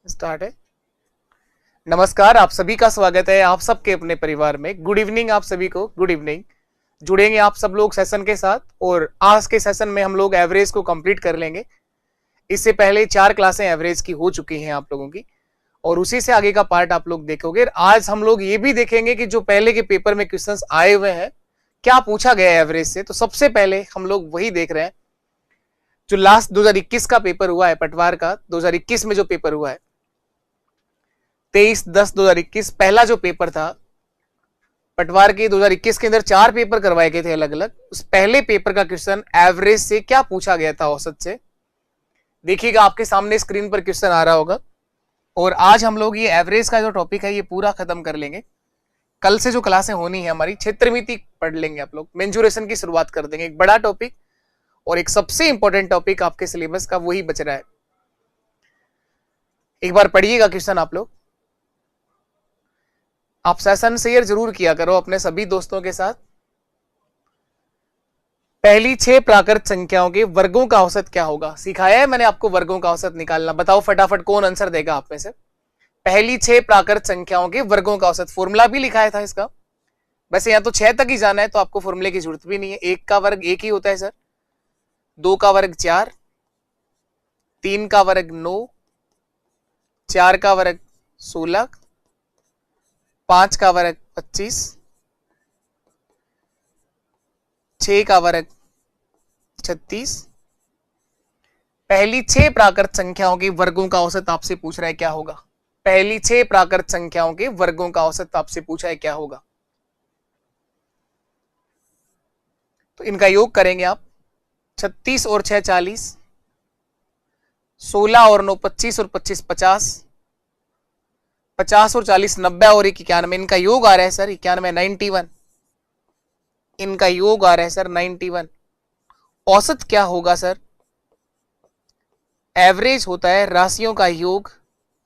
Start है। नमस्कार, आप सभी का स्वागत है आप सबके अपने परिवार में। गुड इवनिंग आप सभी को, गुड इवनिंग। जुड़ेंगे आप सब लोग सेशन के साथ और आज के सेशन में हम लोग एवरेज को कंप्लीट कर लेंगे। इससे पहले 4 क्लासें एवरेज की हो चुकी हैं आप लोगों की और उसी से आगे का पार्ट आप लोग देखोगे। आज हम लोग ये भी देखेंगे कि जो पहले के पेपर में क्वेश्चंस आए हुए हैं क्या पूछा गया है एवरेज से। तो सबसे पहले हम लोग वही देख रहे हैं जो लास्ट 2021 का पेपर हुआ है, पटवार का 2021 में जो पेपर हुआ है 23/10/2021 पहला जो पेपर था पटवार के 2021 के अंदर 4 पेपर करवाए गए थे अलग अलग। उस पहले पेपर का क्वेश्चन एवरेज से क्या पूछा गया था औसत से, देखिएगा आपके सामने स्क्रीन पर क्वेश्चन आ रहा होगा। और आज हम लोग ये एवरेज का जो टॉपिक है ये पूरा खत्म कर लेंगे। कल से जो क्लासें होनी है हमारी क्षेत्रमिति पढ़ लेंगे आप लोग, मेंजुरेशन की शुरुआत कर देंगे। एक बड़ा टॉपिक और एक सबसे इंपॉर्टेंट टॉपिक आपके सिलेबस का वही बच रहा है। एक बार पढ़िएगा क्वेश्चन आप लोग। आप सेशन शेयर जरूर किया करो अपने सभी दोस्तों के साथ। पहली 6 प्राकृत संख्याओं के वर्गों का औसत क्या होगा। सिखाया है मैंने आपको वर्गों का औसत निकालना। बताओ फटाफट कौन आंसर देगा आप में से। पहली 6 प्राकृत संख्याओं के वर्गों का औसत, फॉर्मूला भी लिखाया था इसका। वैसे यहां तो 6 तक ही जाना है तो आपको फॉर्मूले की जरूरत भी नहीं है। 1 का वर्ग 1 ही होता है सर, 2 का वर्ग 4, 3 का वर्ग 9, 4 का वर्ग 16, 5 का वर्ग 25, 6 का वर्ग 36। पहली 6 प्राकृत संख्याओं के वर्गों का औसत आपसे पूछ रहा है क्या होगा। पहली 6 प्राकृत संख्याओं के वर्गों का औसत आपसे पूछा है क्या होगा। तो इनका योग करेंगे आप। 36 और 6 40, 16 और 9 25 और 25 50, 50 और 40 90 और 1 91। इनका योग आ रहा है सर 91 91। इनका योग आ रहा है सर 91। औसत क्या होगा सर। एवरेज होता है राशियों का योग,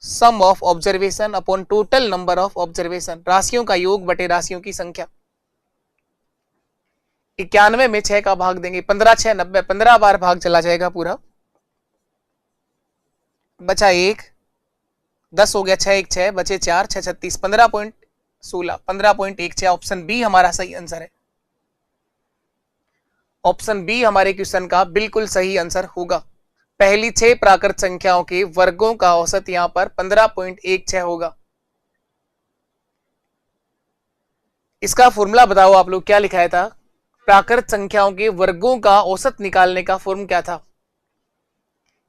sum of observation upon total number of observation. राशियों का योग बटे राशियों की संख्या। 91 में 6 का भाग देंगे, 15 6 90, 15 बार भाग चला जाएगा पूरा, बचा 1, 10 हो गया, 6 1 6, बचे 4, 6 36, 15.16, 15.16। ऑप्शन बी हमारा सही आंसर है। ऑप्शन बी हमारे क्वेश्चन का बिल्कुल सही आंसर होगा। पहली 6 प्राकृत संख्याओं के वर्गों का औसत यहां पर 15.16 होगा। इसका फॉर्मूला बताओ आप लोग क्या लिखाया था। प्राकृत संख्याओं के वर्गों का औसत निकालने का फॉर्म क्या था,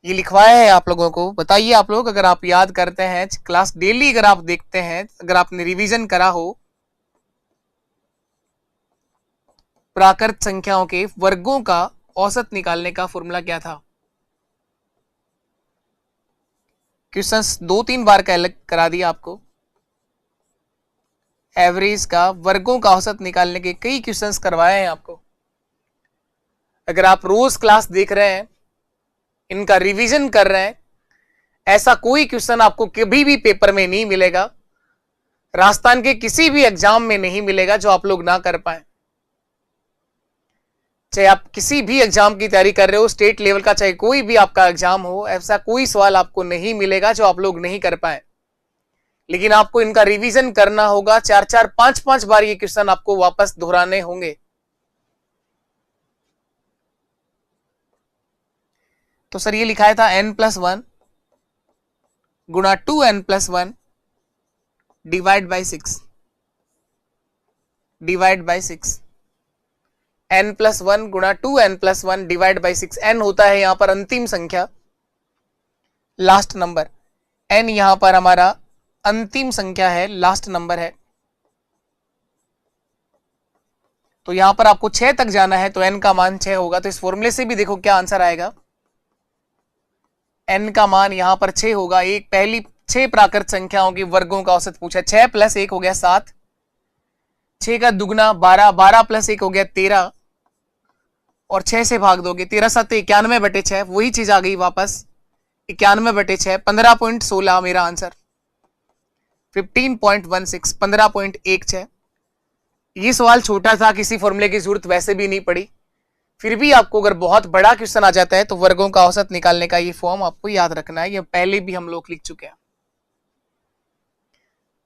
ये लिखवाया है आप लोगों को। बताइए आप लोग, अगर आप याद करते हैं क्लास डेली, अगर आप देखते हैं, अगर आपने रिवीजन करा हो, प्राकृत संख्याओं के वर्गों का औसत निकालने का फॉर्मूला क्या था। क्वेश्चंस 2-3 बार का अलग करा दिया आपको। एवरेज का वर्गों का औसत निकालने के कई क्वेश्चंस करवाए हैं आपको। अगर आप रोज क्लास देख रहे हैं, इनका रिवीजन कर रहे हैं, ऐसा कोई क्वेश्चन आपको कभी भी पेपर में नहीं मिलेगा, राजस्थान के किसी भी एग्जाम में नहीं मिलेगा जो आप लोग ना कर पाए। चाहे आप किसी भी एग्जाम की तैयारी कर रहे हो, स्टेट लेवल का चाहे कोई भी आपका एग्जाम हो, ऐसा कोई सवाल आपको नहीं मिलेगा जो आप लोग नहीं कर पाए। लेकिन आपको इनका रिवीजन करना होगा। 4-4 5-5 बार ये क्वेश्चन आपको वापस दोहराने होंगे। तो सर ये लिखाया था n+1 गुणा 2n+1 divide by 6 divide by 6। n+1 गुणा 2n+1 डिवाइड बाई 6। n होता है यहां पर अंतिम संख्या, लास्ट नंबर। n यहां पर हमारा अंतिम संख्या है, लास्ट नंबर है। तो यहां पर आपको 6 तक जाना है तो n का मान 6 होगा। तो इस फॉर्मूले से भी देखो क्या आंसर आएगा। n का मान यहां पर 6 होगा। एक पहली 6 प्राकृत संख्याओं के वर्गों का औसत पूछा। 6 + 1 हो गया 7, 6 का दुगना 12, 12 + 1 हो गया 13 और 6 से भाग दोगे, 13 7 91/6। वही चीज आ गई वापस 91/6, 15.16 मेरा आंसर। 15.16, 15.16। ये सवाल छोटा था, किसी फॉर्मूले की जरूरत वैसे भी नहीं पड़ी। फिर भी आपको अगर बहुत बड़ा क्वेश्चन आ जाता है तो वर्गों का औसत निकालने का ये फॉर्म आपको याद रखना है। ये पहले भी हम लोग लिख चुके हैं।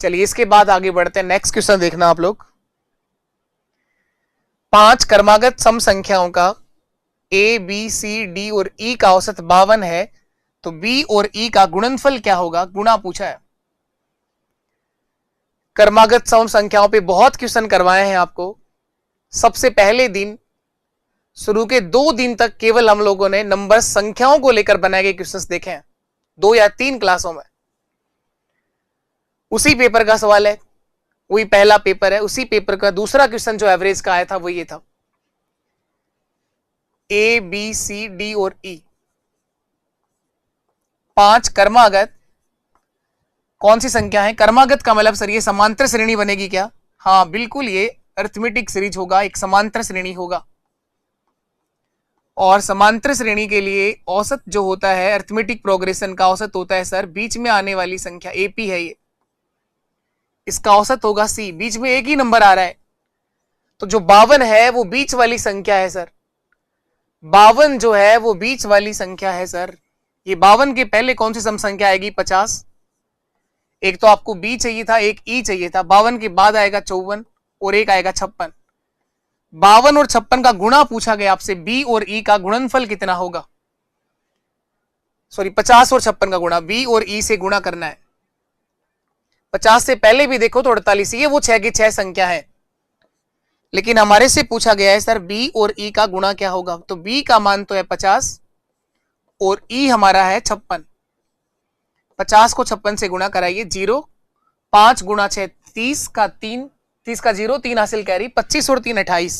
चलिए इसके बाद आगे बढ़ते हैं। नेक्स्ट क्वेश्चन देखना आप लोग। 5 क्रमागत सम संख्याओं का ए बी सी डी और ई का औसत 52 है, तो बी और ई का गुणनफल क्या होगा, गुणा पूछा है। क्रमागत सम संख्याओं पे बहुत क्वेश्चन करवाए हैं आपको। सबसे पहले दिन, शुरू के 2 दिन तक केवल हम लोगों ने नंबर संख्याओं को लेकर बनाए गए क्वेश्चंस देखे हैं 2 या 3 क्लासों में। उसी पेपर का सवाल है, वही पहला पेपर है, उसी पेपर का दूसरा क्वेश्चन जो एवरेज का आया था वो ये था। ए बी सी डी और ई 5 क्रमागत कौन सी संख्या है। क्रमागत का मतलब सर ये समांतर श्रेणी बनेगी क्या? हाँ बिल्कुल, ये अरिथमेटिक सीरीज होगा, एक समांतर श्रेणी होगा। और समांतर श्रेणी के लिए औसत जो होता है, अरिथमेटिक प्रोग्रेशन का औसत होता है सर बीच में आने वाली संख्या, एपी है ये, इसका औसत होगा सी। बीच में एक ही नंबर आ रहा है, तो जो 52 है वो बीच वाली संख्या है सर। 52 जो है वो बीच वाली संख्या है सर। ये 52 के पहले कौन सी सम संख्या आएगी? 50। एक तो आपको बी चाहिए था, एक ई चाहिए था। 52 के बाद आएगा 54 और एक आएगा 56। 52 और 56 का गुणा पूछा गया आपसे, बी और ई का गुणनफल कितना होगा। सॉरी 50 और 56 का गुणा, बी और ई से गुणा करना है। 50 से पहले भी देखो तो 48, ये वो 6 की 6 संख्या है, लेकिन हमारे से पूछा गया है सर बी और ई का गुणा क्या होगा। तो बी का मान तो है 50 और ई हमारा है 56। 50 को 56 से गुणा कराइए, 0, 5 गुणा 6 30 का 3, 30 का 0, 3 हासिल कैरी, 25 और 3 28।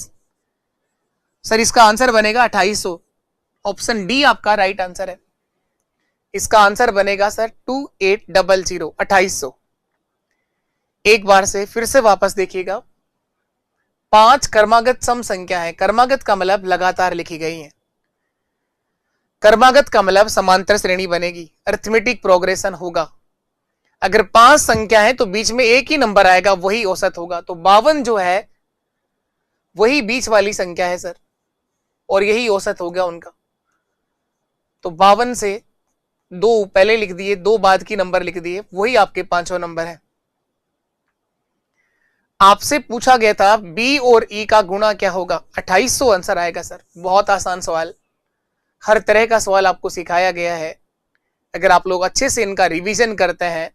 सर इसका आंसर बनेगा 2800। ऑप्शन डी आपका राइट आंसर है। इसका आंसर बनेगा सर 2800, 2800। एक बार से फिर से वापस देखिएगा। 5 क्रमागत सम संख्या है। क्रमागत का मतलब लगातार लिखी गई है। क्रमागत का मतलब समांतर श्रेणी बनेगी, अरिथमेटिक प्रोग्रेशन होगा। अगर 5 संख्या है तो बीच में एक ही नंबर आएगा, वही औसत होगा। तो 52 जो है वही बीच वाली संख्या है सर, और यही औसत हो गया उनका। तो 52 से 2 पहले लिख दिए, 2 बाद की नंबर लिख दिए, वही आपके 5वां नंबर है। आपसे पूछा गया था बी और ई का गुणा क्या होगा, 2800 आंसर आएगा सर। बहुत आसान सवाल, हर तरह का सवाल आपको सिखाया गया है। अगर आप लोग अच्छे से इनका रिवीजन करते हैं,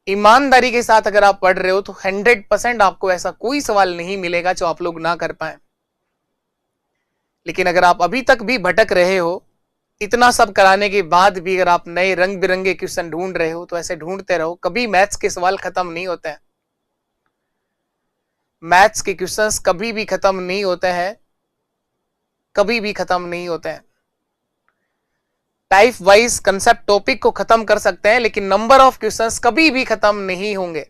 ईमानदारी के साथ अगर आप पढ़ रहे हो, तो 100% आपको ऐसा कोई सवाल नहीं मिलेगा जो आप लोग ना कर पाए। लेकिन अगर आप अभी तक भी भटक रहे हो, इतना सब कराने के बाद भी अगर आप नए रंग बिरंगे क्वेश्चन ढूंढ रहे हो, तो ऐसे ढूंढते रहो। कभी मैथ्स के सवाल खत्म नहीं होते हैं। मैथ्स के क्वेश्चंस कभी भी खत्म नहीं होते हैं, कभी भी खत्म नहीं होते हैं। टाइप वाइज कंसेप्ट टॉपिक को खत्म कर सकते हैं, लेकिन नंबर ऑफ क्वेश्चंस कभी भी खत्म नहीं होंगे,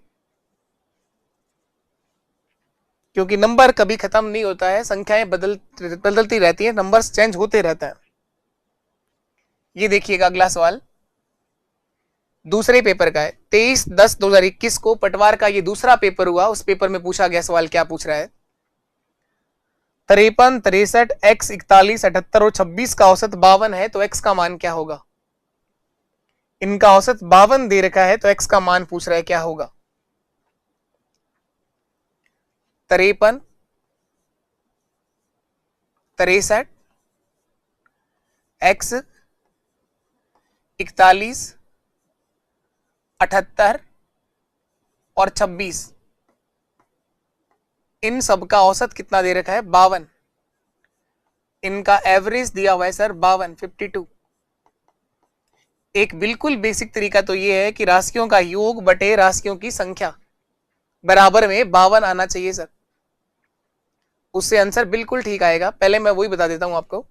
क्योंकि नंबर कभी खत्म नहीं होता है। संख्याएं बदलती रहती हैं, नंबर्स चेंज होते रहते हैं। ये देखिएगा अगला सवाल दूसरे पेपर का है, 23/10/2021 को पटवार का ये दूसरा पेपर हुआ। उस पेपर में पूछा गया सवाल क्या पूछ रहा है। 53, 63, x 41, 78 और 26 का औसत 52 है, तो x का मान क्या होगा। इनका औसत 52 दे रखा है, तो x का मान पूछ रहा है क्या होगा। 53, 63, x 41, 78 और 26, इन सब का औसत कितना दे रखा है, 52। इनका एवरेज दिया हुआ है सर 52, 52। एक बिल्कुल बेसिक तरीका तो ये है कि राशियों का योग बटे राशियों की संख्या बराबर में 52 आना चाहिए सर, उससे आंसर बिल्कुल ठीक आएगा। पहले मैं वही बता देता हूं आपको,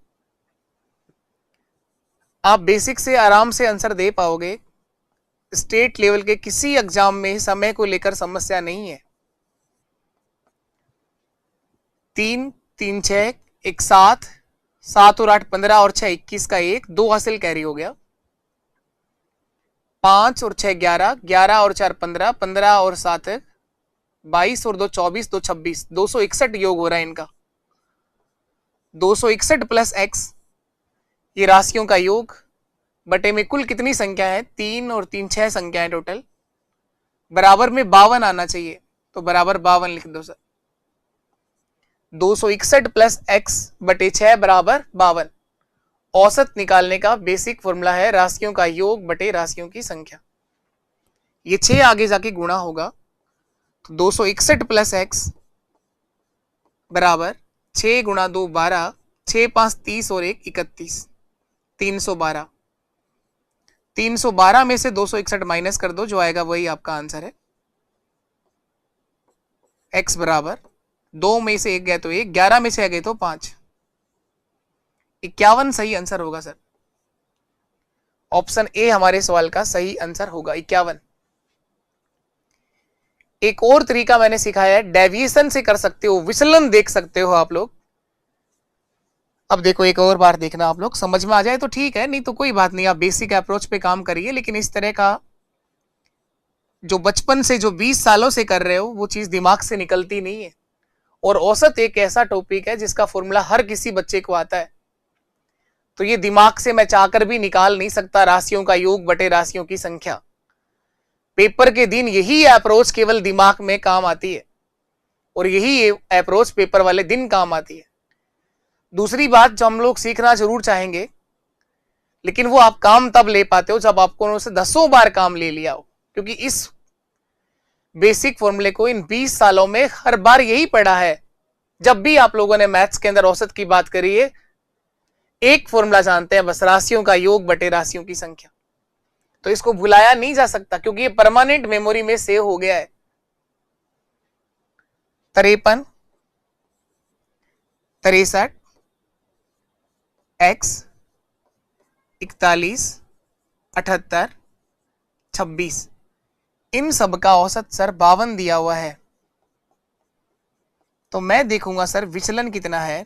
आप बेसिक से आराम से आंसर दे पाओगे। स्टेट लेवल के किसी एग्जाम में समय को लेकर समस्या नहीं है। 3, 3, 6, 1, 7, 7 और 8 15 और 6 21 का 1, 2 हासिल कैरी हो गया। 5 और 6 11, 11 और 4 15, 15 और 7 22 और 2 24, 2 26, 261 योग हो रहा है इनका। 261 प्लस x, ये राशियों का योग बटे में कुल कितनी संख्या है, 3 और 3 6 संख्या है टोटल। बराबर में 52 आना चाहिए, तो बराबर 52 लिख दो सर। 261 प्लस x बटे 6 बराबर 52। औसत निकालने का बेसिक फॉर्मूला है राशियों का योग बटे राशियों की संख्या। ये 6 आगे जाके गुणा होगा, तो 261 प्लस x बराबर 6 गुणा 2 12, 6 5 30 और 1 31, 312। 312 में से 261 माइनस कर दो, जो आएगा वही आपका आंसर है। x बराबर 2 में से 1 गए तो 1, 11 में से गए तो 5, 51 सही आंसर होगा सर। ऑप्शन ए हमारे सवाल का सही आंसर होगा 51। एक और तरीका मैंने सिखाया है, डेविएशन से कर सकते हो, विचलन देख सकते हो आप लोग। अब देखो एक और बार देखना, आप लोग समझ में आ जाए तो ठीक है, नहीं तो कोई बात नहीं, आप बेसिक अप्रोच पे काम करिए। लेकिन इस तरह का जो बचपन से, जो 20 सालों से कर रहे हो, वो चीज दिमाग से निकलती नहीं है। और औसत एक ऐसा टॉपिक है जिसका फॉर्मूला हर किसी बच्चे को आता है, तो ये दिमाग से मैं चाहकर भी निकाल नहीं सकता राशियों का योग बटे राशियों की संख्या। पेपर के दिन यही अप्रोच केवल दिमाग में काम आती है, और यही अप्रोच पेपर वाले दिन काम आती है। दूसरी बात जो हम लोग सीखना जरूर चाहेंगे, लेकिन वो आप काम तब ले पाते हो जब आपको उनसे 10 बार काम ले लिया हो। क्योंकि इस बेसिक फॉर्मूले को इन 20 सालों में हर बार यही पढ़ा है। जब भी आप लोगों ने मैथ्स के अंदर औसत की बात करी है, एक फॉर्मूला जानते हैं बस, राशियों का योग बटे राशियों की संख्या। तो इसको भुलाया नहीं जा सकता, क्योंकि ये परमानेंट मेमोरी में सेव हो गया है। 53, 63, x, 41, 78, 26, इन सब का औसत सर 52 दिया हुआ है। तो मैं देखूंगा सर विचलन कितना है।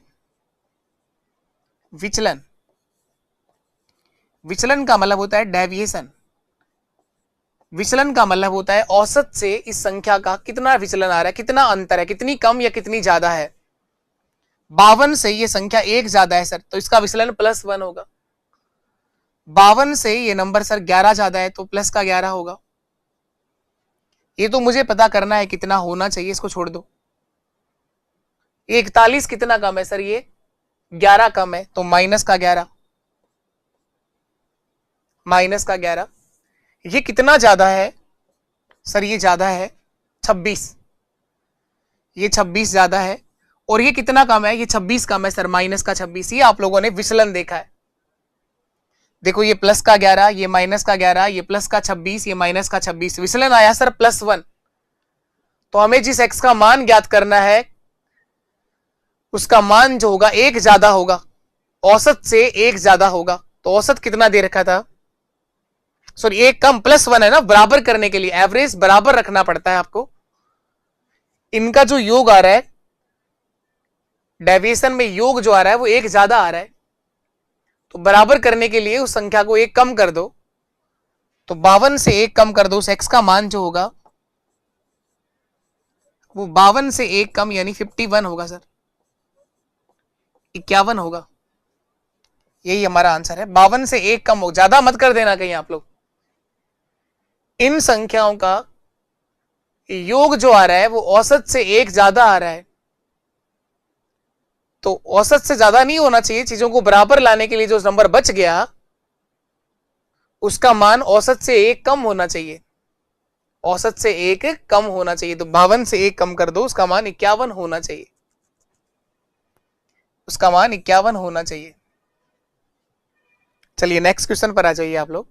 विचलन, विचलन का मतलब होता है डेविएशन। विचलन का मतलब होता है औसत से इस संख्या का कितना विचलन आ रहा है, कितना अंतर है, कितनी कम या कितनी ज्यादा है। 52 से ये संख्या 1 ज्यादा है सर, तो इसका विचलन +1 होगा। 52 से ये नंबर सर 11 ज्यादा है, तो प्लस का 11 होगा। ये तो मुझे पता करना है कितना होना चाहिए, इसको छोड़ दो। ये 41 कितना कम है सर, ये 11 कम है, तो माइनस का 11, माइनस का 11। ये कितना ज्यादा है सर, ये ज्यादा है 26, ये 26 ज्यादा है। और ये कितना कम है, ये 26 कम है सर, माइनस का 26। ये आप लोगों ने विचलन देखा है। देखो ये प्लस का 11, ये माइनस का 11, ये प्लस का 26, ये माइनस का 26, विचलन आया सर +1। तो हमें जिस x का मान ज्ञात करना है, उसका मान जो होगा 1 ज्यादा होगा, औसत से 1 ज्यादा होगा। तो औसत कितना दे रखा था, सॉरी 1 कम +1 है ना, बराबर करने के लिए एवरेज बराबर रखना पड़ता है आपको। इनका जो योग आ रहा है, डेविएशन में योग जो आ रहा है वो 1 ज्यादा आ रहा है, तो बराबर करने के लिए उस संख्या को 1 कम कर दो। तो 52 से 1 कम कर दो, उस x का मान जो होगा वो 52 से 1 कम यानी 51 होगा सर, 51 होगा। यही हमारा आंसर है। 52 से 1 कम हो, ज्यादा मत कर देना कहीं आप लोग। इन संख्याओं का योग जो आ रहा है वो औसत से 1 ज्यादा आ रहा है, तो औसत से ज्यादा नहीं होना चाहिए। चीजों को बराबर लाने के लिए जो नंबर बच गया, उसका मान औसत से 1 कम होना चाहिए, औसत से 1 कम होना चाहिए। तो 52 से 1 कम कर दो, उसका मान 51 होना चाहिए, उसका मान 51 होना चाहिए। चलिए नेक्स्ट क्वेश्चन पर आ जाइए आप लोग।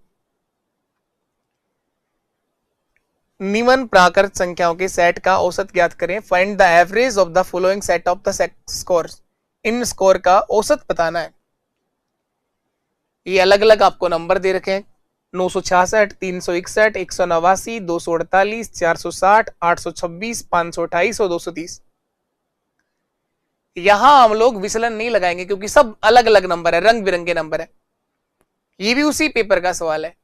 निम्न प्राकृत संख्याओं के सेट का औसत ज्ञात करें। Find the average of the following set of the scores. In score का औसत बताना है। ये अलग अलग आपको नंबर दे रखे हैं, 966, 361, 189, 248, 460, 826, 528 और 230। यहां हम लोग विचलन नहीं लगाएंगे क्योंकि सब अलग अलग नंबर है, रंग बिरंगे नंबर है। ये भी उसी पेपर का सवाल है,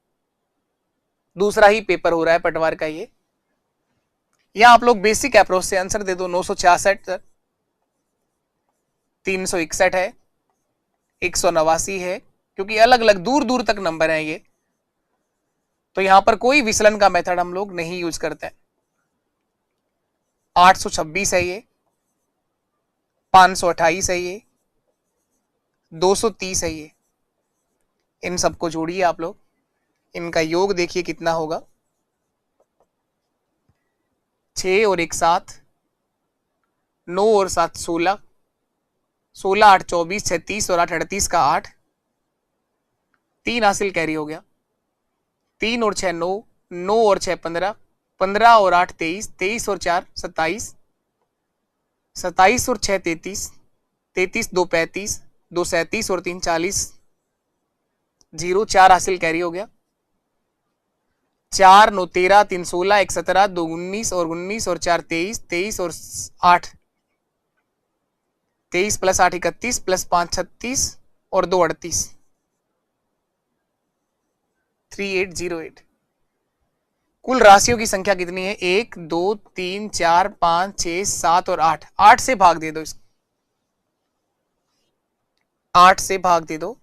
दूसरा ही पेपर हो रहा है पटवार का। ये यहां आप लोग बेसिक अप्रोच से आंसर दे दो। 966, 361 है, 189 है, क्योंकि अलग अलग दूर दूर तक नंबर है ये। तो यहां पर कोई विचलन का मेथड हम लोग नहीं यूज करते हैं। 826 है ये, 528 है ये, 230 है ये। इन सबको जोड़िए आप लोग, इनका योग देखिए कितना होगा। 6 और 1 7, 9 और 7 16, 16 8 24, 36 और 8 38 का 8, 3 हासिल कैरी हो गया। 3 और 6 9, 9 और 6 15, 15 और 8 23, 23 और 4 27, 27 और 6 33, 33 2 35, 2 37 और 3 40, 0 4 हासिल कैरी हो गया। 4 9 13, 3 16, 1 17, 2 19 और 19 और 4 23, 23 और 8 23 प्लस 8 31 प्लस 5 36 और 2 38, 3808। कुल राशियों की संख्या कितनी है? 1 2 3 4 5 6 7 और 8। 8 से भाग दे दो इसको, 8 से भाग दे दो।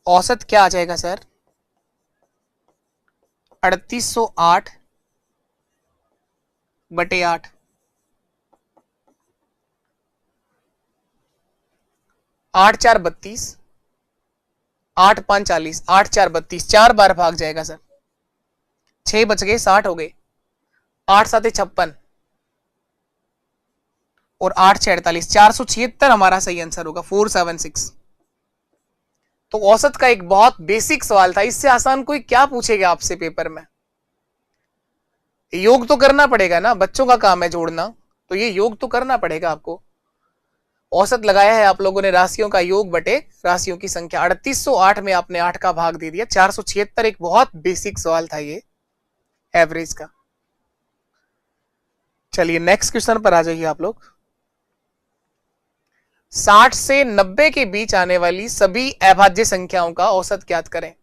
औसत क्या आ जाएगा सर? 3808 बटे 8। 8 4 32, 8 5 40, 8 4 32, 4 बार भाग जाएगा सर। 6 बच गए, 60 हो गए। 8 7 56 और 8 6 48, 476 हमारा सही आंसर होगा, 476। तो औसत का एक बहुत बेसिक सवाल था, इससे आसान कोई क्या पूछेगा आपसे पेपर में? योग तो करना पड़ेगा ना, बच्चों का काम है जोड़ना, तो ये योग तो करना पड़ेगा आपको। औसत लगाया है आप लोगों ने राशियों का योग बटे राशियों की संख्या। 3808 में आपने 8 का भाग दे दिया। 476 एक बहुत बेसिक सवाल था ये एवरेज का। चलिए नेक्स्ट क्वेश्चन पर आ जाइए आप लोग। 60 से 90 के बीच आने वाली सभी अभाज्य संख्याओं का औसत ज्ञात करें।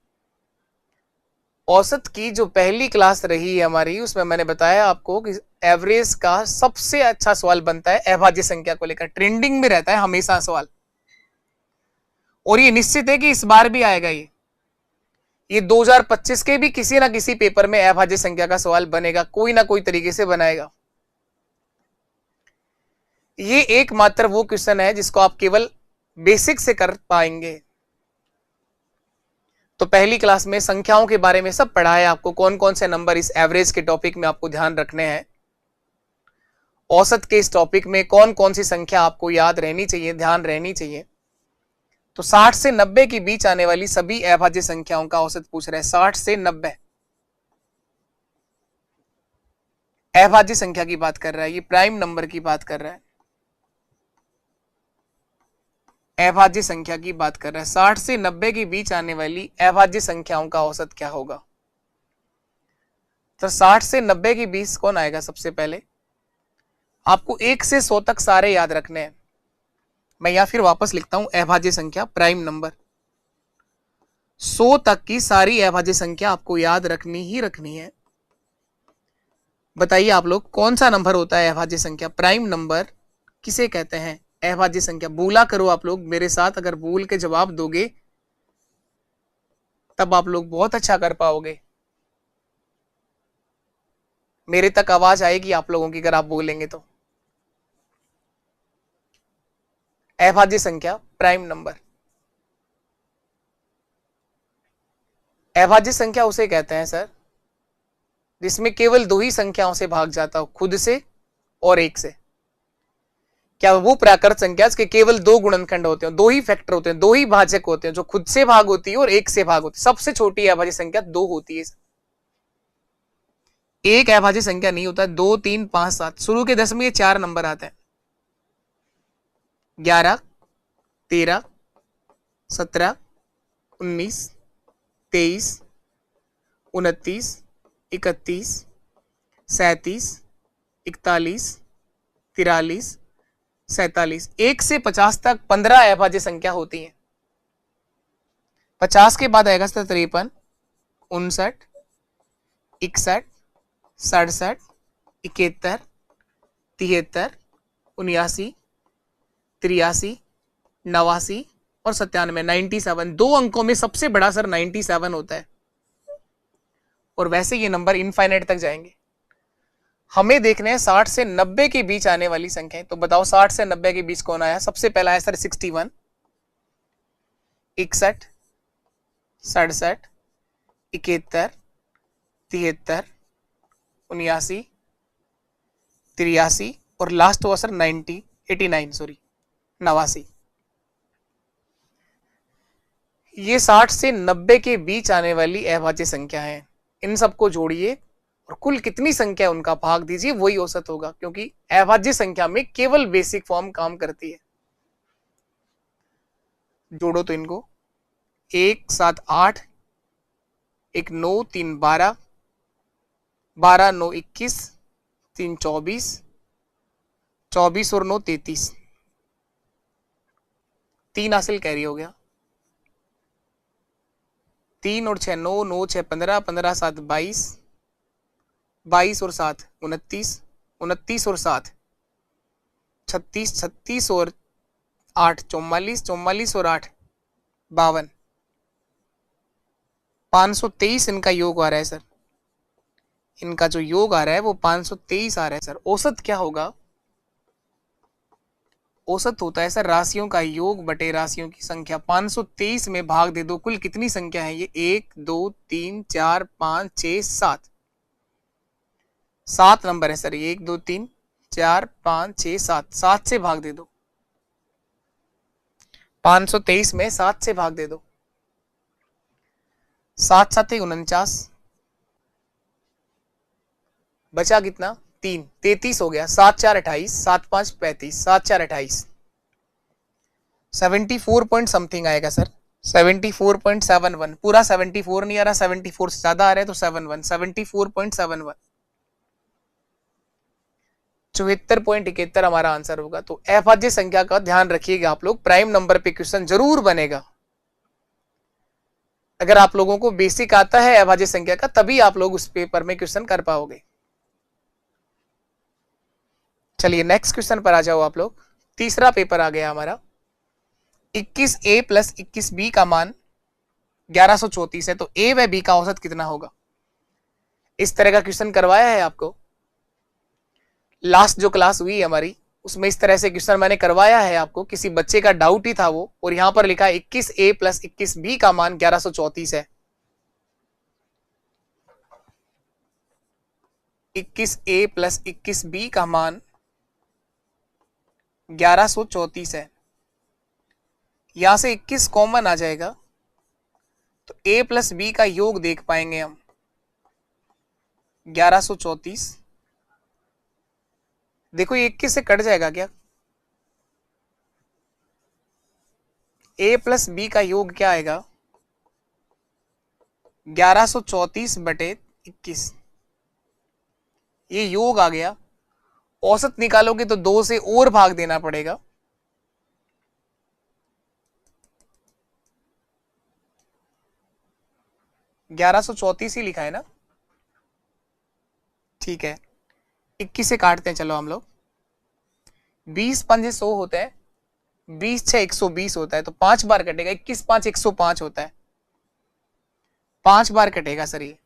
औसत की जो पहली क्लास रही है हमारी, उसमें मैंने बताया आपको कि एवरेज का सबसे अच्छा सवाल बनता है अभाज्य संख्या को लेकर, ट्रेंडिंग में रहता है हमेशा सवाल, और ये निश्चित है कि इस बार भी आएगा। ये 2025 के भी किसी ना किसी पेपर में अभाज्य संख्या का सवाल बनेगा, कोई ना कोई तरीके से बनाएगा। ये एकमात्र वो क्वेश्चन है जिसको आप केवल बेसिक से कर पाएंगे। तो पहली क्लास में संख्याओं के बारे में सब पढ़ा है आपको, कौन कौन से नंबर इस एवरेज के टॉपिक में आपको ध्यान रखने हैं, औसत के इस टॉपिक में कौन कौन सी संख्या आपको याद रहनी चाहिए, ध्यान रहनी चाहिए। तो 60 से 90 के बीच आने वाली सभी अभाज्य संख्याओं का औसत पूछ रहे हैं। 60 से 90 अभाज्य संख्या की बात कर रहा है, ये प्राइम नंबर की बात कर रहा है, अभाज्य संख्या की बात कर रहा है। 60 से 90 के बीच आने वाली अभाज्य संख्याओं का औसत क्या होगा? तो 60 से 90 के बीच कौन आएगा? सबसे पहले आपको 1 से 100 तक सारे याद रखने हैं। मैं यहां फिर वापस लिखता हूं, अभाज्य संख्या प्राइम नंबर, 100 तक की सारी अभाज्य संख्या आपको याद रखनी ही रखनी है। बताइए आप लोग, कौन सा नंबर होता है अभाज्य संख्या? प्राइम नंबर किसे कहते हैं? अभाज्य संख्या बोला करो आप लोग मेरे साथ, अगर बोल के जवाब दोगे तब आप लोग बहुत अच्छा कर पाओगे। मेरे तक आवाज आएगी आप लोगों की अगर आप बोलेंगे तो। अभाज्य संख्या प्राइम नंबर, अभाज्य संख्या उसे कहते हैं सर जिसमें केवल दो ही संख्याओं से भाग जाता हो, खुद से और एक से। क्या वो प्राकृत संख्या के केवल दो गुणनखंड होते हैं, दो ही फैक्टर होते हैं, दो ही भाजक होते हैं, जो खुद से भाग होती है और एक से भाग होती है। सबसे छोटी अभाज्य संख्या 2 होती है। एक अभाज्य संख्या नहीं होता, 2 3 5 7, शुरू के 10 में ये 4 नंबर आते हैं, 11 13 17 19 23 29 31 37 41 43 47, 1 से 50 तक 15 अभाज्य संख्या होती है। 50 के बाद आएगा 53 59 61 67 71 73 79 83 89 और 97, 97। 2 अंकों में सबसे बड़ा सर 97 होता है, और वैसे ये नंबर इनफाइनाइट तक जाएंगे। हमें देखने हैं 60 से 90 के बीच आने वाली संख्याएं। तो बताओ 60 से 90 के बीच कौन आया? सबसे पहला है सर 61, 61, 67, 71, 73, 79, 83 और लास्ट हुआ सर 90, 89 सॉरी 89। ये 60 से 90 के बीच आने वाली अभाज्य संख्या है। इन सबको जोड़िए और कुल कितनी संख्या उनका भाग दीजिए, वही औसत होगा, क्योंकि अभाज्य संख्या में केवल बेसिक फॉर्म काम करती है। जोड़ो तो इनको, 1 7 8, 1 9 3 12, 12 9 21, 3 24, 24 और 9 33, 3 हासिल कैरी हो गया। 3 और 6 9, 9 6 15, 15 7 22, 22 और 7 29, 29 और 7 36, 36 और 8 44, 44 और 8 52, 523 इनका योग आ रहा है सर। इनका जो योग आ रहा है वो 523 आ रहा है सर। औसत क्या होगा? औसत होता है सर राशियों का योग बटे राशियों की संख्या। 523 में भाग दे दो, कुल कितनी संख्या है ये? 1 2 3 4 5 6 7, 7 नंबर है सर ये। 1 2 3 4 5 6 7, 7 से भाग दे दो। 523 में 7 से भाग दे दो। 7 7 49, बचा कितना? 3, 33 हो गया। 7 4 28, 7 5 35, 7 4 28, 74 पॉइंट समथिंग आएगा सर। 74.71, पूरा 74 नहीं आ रहा, 74 से ज्यादा आ रहा है तो 71, 74.71, 74.71 हमारा आंसर होगा। तो अभाज्य संख्या का ध्यान रखिएगा आप लोग, प्राइम नंबर पे क्वेश्चन जरूर बनेगा। अगर आप लोगों को बेसिक आता है अभाज्य संख्या का, तभी आप लोग उस पेपर में क्वेश्चन कर पाओगे। चलिए नेक्स्ट क्वेश्चन पर आ जाओ आप लोग। तीसरा पेपर आ गया हमारा। 21a प्लस 21b का मान 1134 है, तो a व b का औसत कितना होगा? इस तरह का क्वेश्चन करवाया है आपको। लास्ट जो क्लास हुई हमारी उसमें इस तरह से क्वेश्चन मैंने करवाया है आपको। किसी बच्चे का डाउट ही था वो, और यहां पर लिखा है 21a प्लस 21b का मान 1134 है। 21a प्लस 21b का मान 1134 है। यहां से 21 कॉमन आ जाएगा, तो a प्लस b का योग देख पाएंगे हम। 1134, देखो ये 21 से कट जाएगा क्या? a प्लस b का योग क्या आएगा? 1134 बटे 21, ये योग आ गया। औसत निकालोगे तो 2 से और भाग देना पड़ेगा। ग्यारह सौ 34 ही लिखा है ना? ठीक है, 21 से काटते हैं चलो हम लोग। 20 पंजे 100 होता है, 20 6 120 होता है, तो 5 बार कटेगा। 21 5 105 होता है, 5 बार कटेगा सर ये।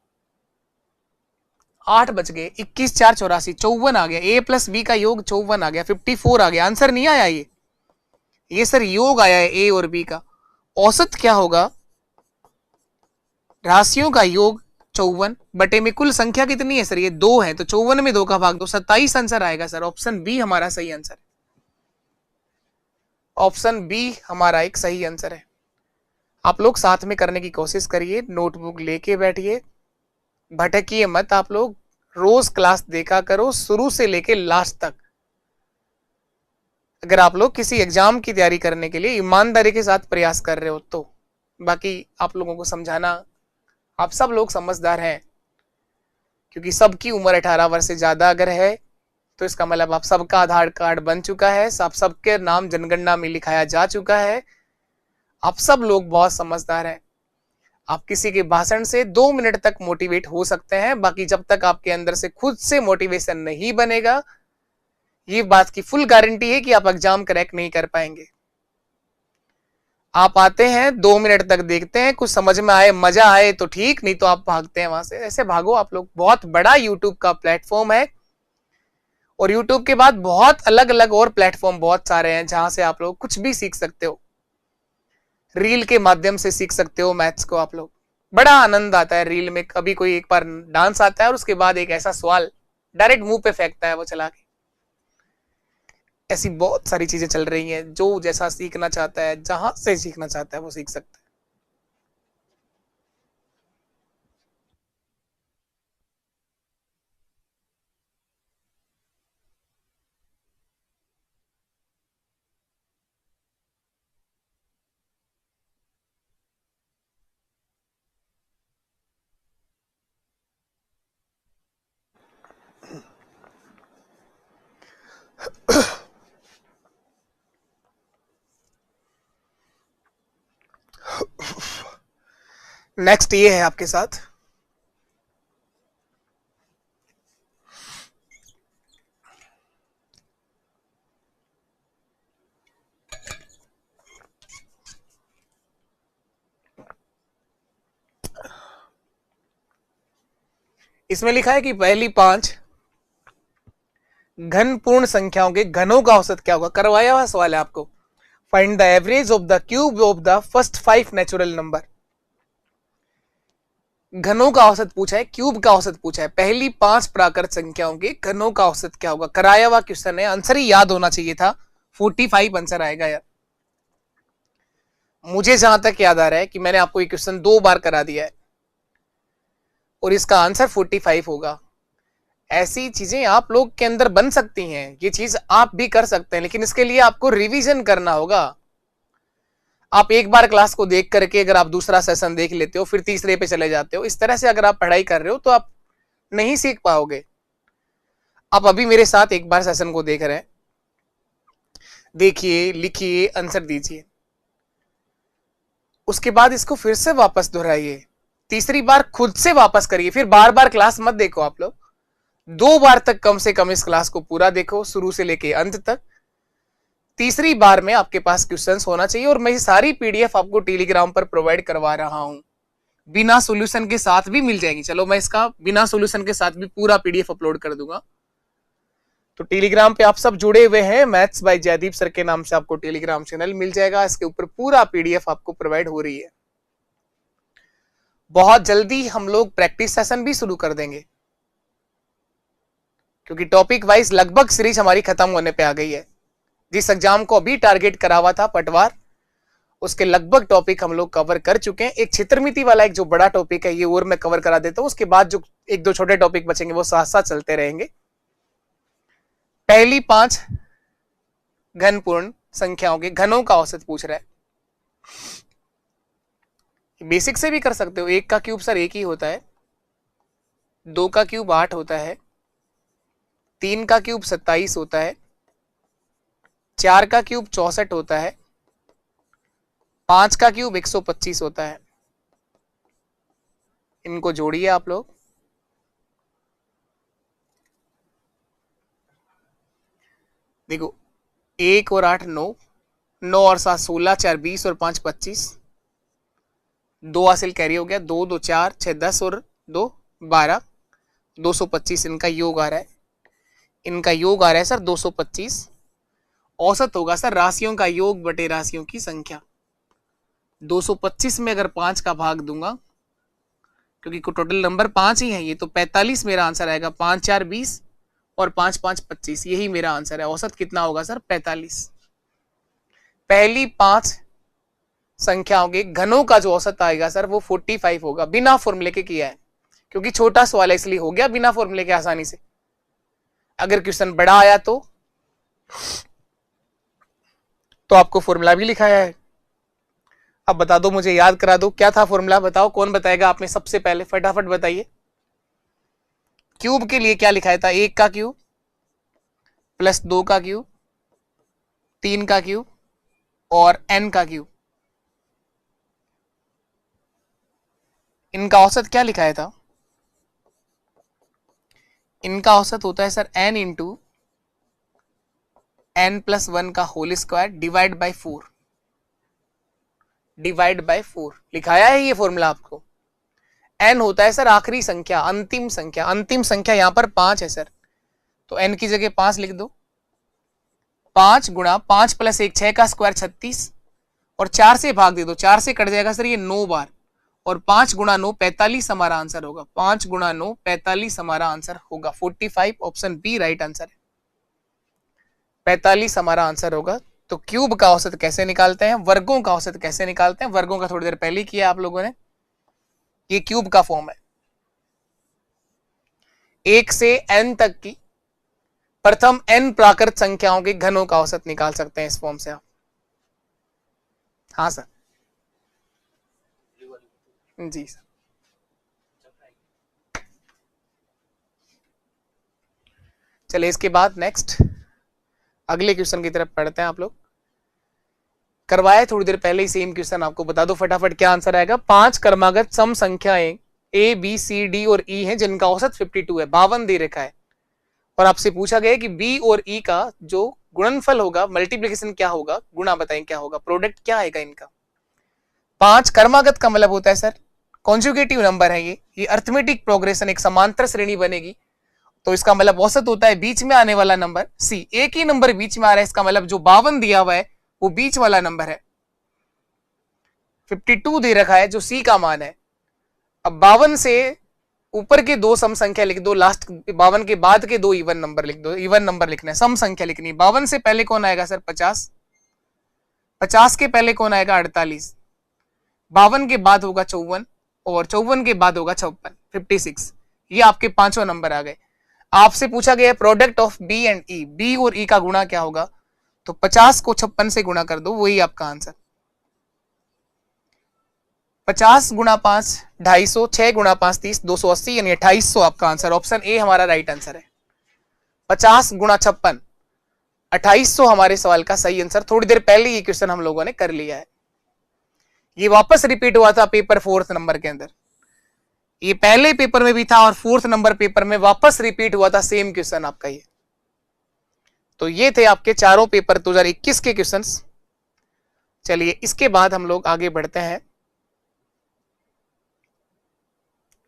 8 बच गए। 21 4 84, 54 आ गया। a प्लस बी का योग 54 आ गया, 54 आ गया। आंसर नहीं आया ये सर योग आया है a और b का। औसत क्या होगा? राशियों का योग 54 बटे में कुल संख्या कितनी है सर? ये 2 है, तो 54 में 2 का भाग दो, 27 आंसर आएगा सर। ऑप्शन बी हमारा सही आंसर है। ऑप्शन बी हमारा एक सही आंसर है। आप लोग साथ में करने की कोशिश करिए, नोटबुक लेके बैठिए, भटकिए मत। आप लोग रोज क्लास देखा करो शुरू से लेके लास्ट तक। अगर आप लोग किसी एग्जाम की तैयारी करने के लिए ईमानदारी के साथ प्रयास कर रहे हो तो। बाकी आप लोगों को समझाना, आप सब लोग समझदार हैं, क्योंकि सबकी उम्र 18 वर्ष से ज्यादा अगर है तो इसका मतलब आप सबका आधार कार्ड बन चुका है, आप सबके नाम जनगणना में लिखाया जा चुका है। आप सब लोग बहुत समझदार हैं। आप किसी के भाषण से 2 मिनट तक मोटिवेट हो सकते हैं, बाकी जब तक आपके अंदर से खुद से मोटिवेशन नहीं बनेगा, ये बात की फुल गारंटी है कि आप एग्जाम क्रैक नहीं कर पाएंगे। आप आते हैं 2 मिनट तक देखते हैं, कुछ समझ में आए मजा आए तो ठीक, नहीं तो आप भागते हैं वहां से। ऐसे भागो आप लोग। बहुत बड़ा यूट्यूब का प्लेटफॉर्म है और यूट्यूब के बाद बहुत अलग अलग और प्लेटफॉर्म बहुत सारे हैं जहां से आप लोग कुछ भी सीख सकते हो। रील के माध्यम से सीख सकते हो मैथ्स को आप लोग। बड़ा आनंद आता है रील में। कभी कोई एक बार डांस आता है और उसके बाद एक ऐसा सवाल डायरेक्ट मुंह पे फेंकता है वो चला के। ऐसी बहुत सारी चीजें चल रही हैं। जो जैसा सीखना चाहता है, जहां से सीखना चाहता है वो सीख सकता है। नेक्स्ट ये है आपके साथ, इसमें लिखा है कि पहली 5 घन पूर्ण संख्याओं के घनों का औसत क्या होगा। करवाया हुआ सवाल है आपको। Find the average of the cube of the first 5 natural number. घनों का औसत पूछा है, क्यूब का औसत पूछा है। पहली 5 प्राकृत संख्याओं के घनों का औसत क्या होगा। कराया हुआ क्वेश्चन है, आंसर ही याद होना चाहिए था। 45 आंसर आएगा यार। मुझे जहां तक याद आ रहा है कि मैंने आपको ये क्वेश्चन 2 बार करा दिया है और इसका आंसर 45 होगा। ऐसी चीजें आप लोग के अंदर बन सकती हैं, ये चीज आप भी कर सकते हैं, लेकिन इसके लिए आपको रिवीजन करना होगा। आप एक बार क्लास को देख करके अगर आप दूसरा सेशन देख लेते हो, फिर तीसरे पे चले जाते हो, इस तरह से अगर आप पढ़ाई कर रहे हो तो आप नहीं सीख पाओगे। आप अभी मेरे साथ एक बार सेशन को देख रहे हैं, देखिए, लिखिए, आंसर दीजिए, उसके बाद इसको फिर से वापस दोहराइए, तीसरी बार खुद से वापस करिए, फिर बार बार क्लास मत देखो आप लोग। 2 बार तक कम से कम इस क्लास को पूरा देखो, शुरू से लेके अंत तक। तीसरी बार में आपके पास क्वेश्चंस होना चाहिए और मैं ये सारी पीडीएफ आपको टेलीग्राम पर प्रोवाइड करवा रहा हूं। बिना सॉल्यूशन के साथ भी मिल जाएगी। चलो मैं इसका बिना सॉल्यूशन के साथ भी पूरा पीडीएफ अपलोड कर दूंगा। तो टेलीग्राम पे आप सब जुड़े हुए हैं, मैथ्स बाय जयदीप सर के नाम से आपको टेलीग्राम चैनल मिल जाएगा। इसके ऊपर पूरा पीडीएफ आपको प्रोवाइड हो रही है। बहुत जल्दी हम लोग प्रैक्टिस सेशन भी शुरू कर देंगे, क्योंकि टॉपिक वाइज लगभग सीरीज हमारी खत्म होने पे आ गई है। जिस एग्जाम को अभी टारगेट करा हुआ था पटवार, उसके लगभग टॉपिक हम लोग कवर कर चुके हैं। एक क्षेत्रमिति वाला एक जो बड़ा टॉपिक है ये और मैं कवर करा देता हूं, उसके बाद जो 1-2 छोटे टॉपिक बचेंगे वो साथ साथ चलते रहेंगे। पहली 5 घन पूर्ण संख्याओं के घनों का औसत पूछ रहा है। बेसिक से भी कर सकते हो। 1 का क्यूब सर 1 ही होता है, 2 का क्यूब 8 होता है, 3 का क्यूब 27 होता है, 4 का क्यूब 64 होता है, 5 का क्यूब 125 होता है। इनको जोड़िए आप लोग। देखो, 1 और 8 9, 9 और 7 16, 4 20 और 5 25, 2 हासिल कैरी हो गया, 2 2 4 6 10 और 2 12, 225 इनका योग आ रहा है। इनका योग आ रहा है सर 225। औसत होगा सर राशियों का योग बटे राशियों की संख्या। 225 में अगर 5 का भाग दूंगा, क्योंकि टोटल नंबर 5 ही है ये, तो 45 मेरा आंसर आएगा। 5 4 20 और 5 5 25, यही मेरा आंसर है। औसत कितना होगा सर 45। पहली 5 संख्याओं के घनों का जो औसत आएगा सर वो 45 होगा। बिना फॉर्मूले के किया है, क्योंकि छोटा सवाल है इसलिए हो गया बिना फॉर्मूले के आसानी से। अगर क्वेश्चन बड़ा आया तो आपको फॉर्मूला भी लिखाया है। अब बता दो, मुझे याद करा दो, क्या था फॉर्मूला? बताओ, कौन बताएगा आप में सबसे पहले? फटाफट बताइए। क्यूब के लिए क्या लिखाया था? 1 का क्यूब प्लस 2 का क्यूब, 3 का क्यूब और n का क्यूब। इनका औसत क्या लिखाया था? इनका औसत होता है सर n इंटू n+1 का whole square divide by 4। Divide by 4 लिखाया है ये फॉर्मूला आपको। n होता है सर आखिरी संख्या, अंतिम संख्या। अंतिम संख्या यहां पर 5 है सर, तो n की जगह 5 लिख दो। 5 गुणा 5 प्लस 1 6 का स्क्वायर 36 और 4 से भाग दे दो, 4 से कट जाएगा सर ये 9 बार, और 5 गुणा 9 45 हमारा आंसर होगा। 5 गुणा 9 45 हमारा आंसर होगा। 45 ऑप्शन बी राइट आंसर है। 45 हमारा आंसर होगा। तो क्यूब का औसत कैसे निकालते हैं, वर्गों का औसत कैसे निकालते हैं, वर्गों का थोड़ी देर पहले किया आप लोगों ने। ये क्यूब का फॉर्म है। 1 से n तक की प्रथम n प्राकृत संख्याओं के घनों का औसत निकाल सकते हैं इस फॉर्म से आप। हाँ सर जी सर। चलिए इसके बाद नेक्स्ट अगले क्वेश्चन की तरफ पढ़ते हैं। आप लोग करवाए थोड़ी देर पहले ही सेम क्वेश्चन, आपको बता दो फटाफट क्या आंसर आएगा। 5 क्रमागत सम संख्याएं ए बी सी डी और ई हैं जिनका औसत 52 है, 52 दे रखा है, और आपसे पूछा गया है कि बी और ई का जो गुणनफल होगा, मल्टीप्लिकेशन क्या होगा, गुणा बताएं क्या होगा, प्रोडक्ट क्या आएगा इनका। 5 क्रमागत का मतलब होता है सर कॉन्जुगेटिव नंबर है, ये अर्थमेटिक प्रोग्रेशन, एक समांतर श्रेणी बनेगी, तो इसका मतलब औसत होता है बीच में आने वाला नंबर सी। एक ही नंबर बीच में आ रहा है, इसका मतलब जो 52 दिया हुआ है वो बीच वाला नंबर है। 52 दे रखा है जो सी का मान है। अब 52 से ऊपर के दो सम संख्या लिख दो, लास्ट 52 के बाद के दो इवन नंबर लिख दो, इवन नंबर लिखना है, सम संख्या लिखनी है। 52 से पहले कौन आएगा सर 50, 50 के पहले कौन आएगा 48, 52 के बाद होगा 54 और 54 के बाद होगा 56, 56। ये आपके पांचों नंबर आ गए। आपसे पूछा गया product of B and E, B और ई का गुणा क्या होगा, तो 50 को 56 से गुणा कर दो, वही आपका आंसर। 50 गुणा 5 250, 6 गुणा 5 30, 280 यानी 2800 आपका आंसर। ऑप्शन ए हमारा राइट आंसर है। 50 गुणा 56 2800 हमारे सवाल का सही आंसर। थोड़ी देर पहले ये क्वेश्चन हम लोगों ने कर लिया है, ये वापस रिपीट हुआ था पेपर 4th नंबर के अंदर। ये पहले पेपर में भी था और 4th नंबर पेपर में वापस रिपीट हुआ था सेम क्वेश्चन आपका ये। तो ये थे आपके चारों पेपर 2021 के क्वेश्चंस। चलिए इसके बाद हम लोग आगे बढ़ते हैं।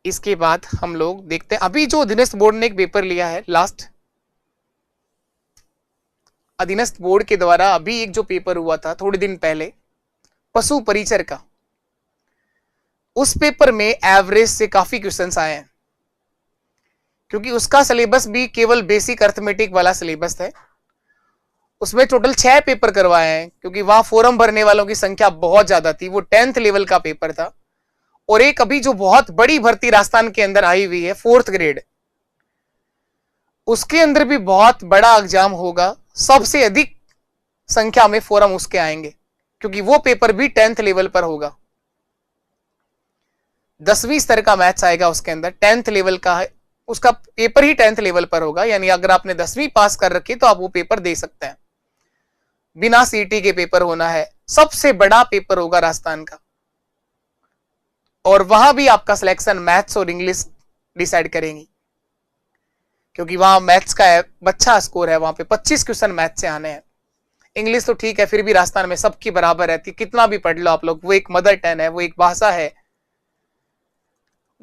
इसके बाद हम लोग देखते हैं अभी जो अधीनस्थ बोर्ड ने एक पेपर लिया है लास्ट, अधीनस्थ बोर्ड के द्वारा अभी एक जो पेपर हुआ था थोड़े दिन पहले पशु परिचर का, उस पेपर में एवरेज से काफी क्वेश्चंस आए हैं, क्योंकि उसका सिलेबस भी केवल बेसिक अर्थमेटिक वाला सिलेबस है। उसमें टोटल 6 पेपर करवाए हैं, क्योंकि वहां फॉर्म भरने वालों की संख्या बहुत ज्यादा थी। वो 10th लेवल का पेपर था, और एक अभी जो बहुत बड़ी भर्ती राजस्थान के अंदर आई हुई है 4th ग्रेड, उसके अंदर भी बहुत बड़ा एग्जाम होगा। सबसे अधिक संख्या में फॉर्म उसके आएंगे, क्योंकि वो पेपर भी 10th लेवल पर होगा। 10वीं स्तर का मैथ्स आएगा उसके अंदर, 10th लेवल का है, उसका पेपर ही 10th लेवल पर होगा। यानी अगर आपने 10वीं पास कर रखी तो आप वो पेपर दे सकते हैं, बिना सीटी के पेपर होना है। सबसे बड़ा पेपर होगा राजस्थान का, और वहां भी आपका सिलेक्शन मैथ्स और इंग्लिश डिसाइड करेंगी, क्योंकि वहां मैथ्स का अच्छा स्कोर है, वहां पे 25 क्वेश्चन मैथ्स से आने हैं। इंग्लिश तो ठीक है, फिर भी राजस्थान में सबकी बराबर रहती, कितना भी पढ़ लो आप लोग, वो एक मदर टंग है, वो एक भाषा है,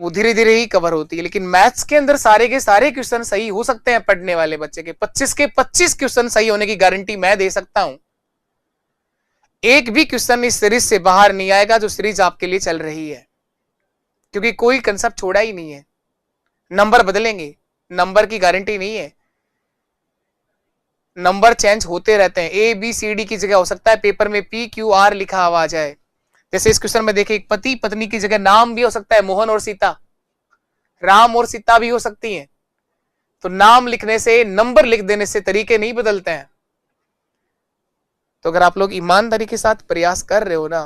वो धीरे धीरे ही कवर होती है। लेकिन मैथ्स के अंदर सारे के सारे क्वेश्चन सही हो सकते हैं पढ़ने वाले बच्चे के 25 क्वेश्चन सही होने की गारंटी मैं दे सकता हूं। एक भी क्वेश्चन इस सीरीज से बाहर नहीं आएगा जो सीरीज आपके लिए चल रही है, क्योंकि कोई कंसेप्ट छोड़ा ही नहीं है। नंबर बदलेंगे, नंबर की गारंटी नहीं है, नंबर चेंज होते रहते हैं। ए बी सी डी की जगह हो सकता है पेपर में पी क्यू आर लिखा हुआ आ जाए। जैसे इस क्वेश्चन में देखिए, एक पति पत्नी की जगह नाम भी हो सकता है मोहन और सीता, राम और सीता भी हो सकती हैं। तो नाम लिखने से, नंबर लिख देने से तरीके नहीं बदलते हैं। तो अगर आप लोग ईमानदारी के साथ प्रयास कर रहे हो ना,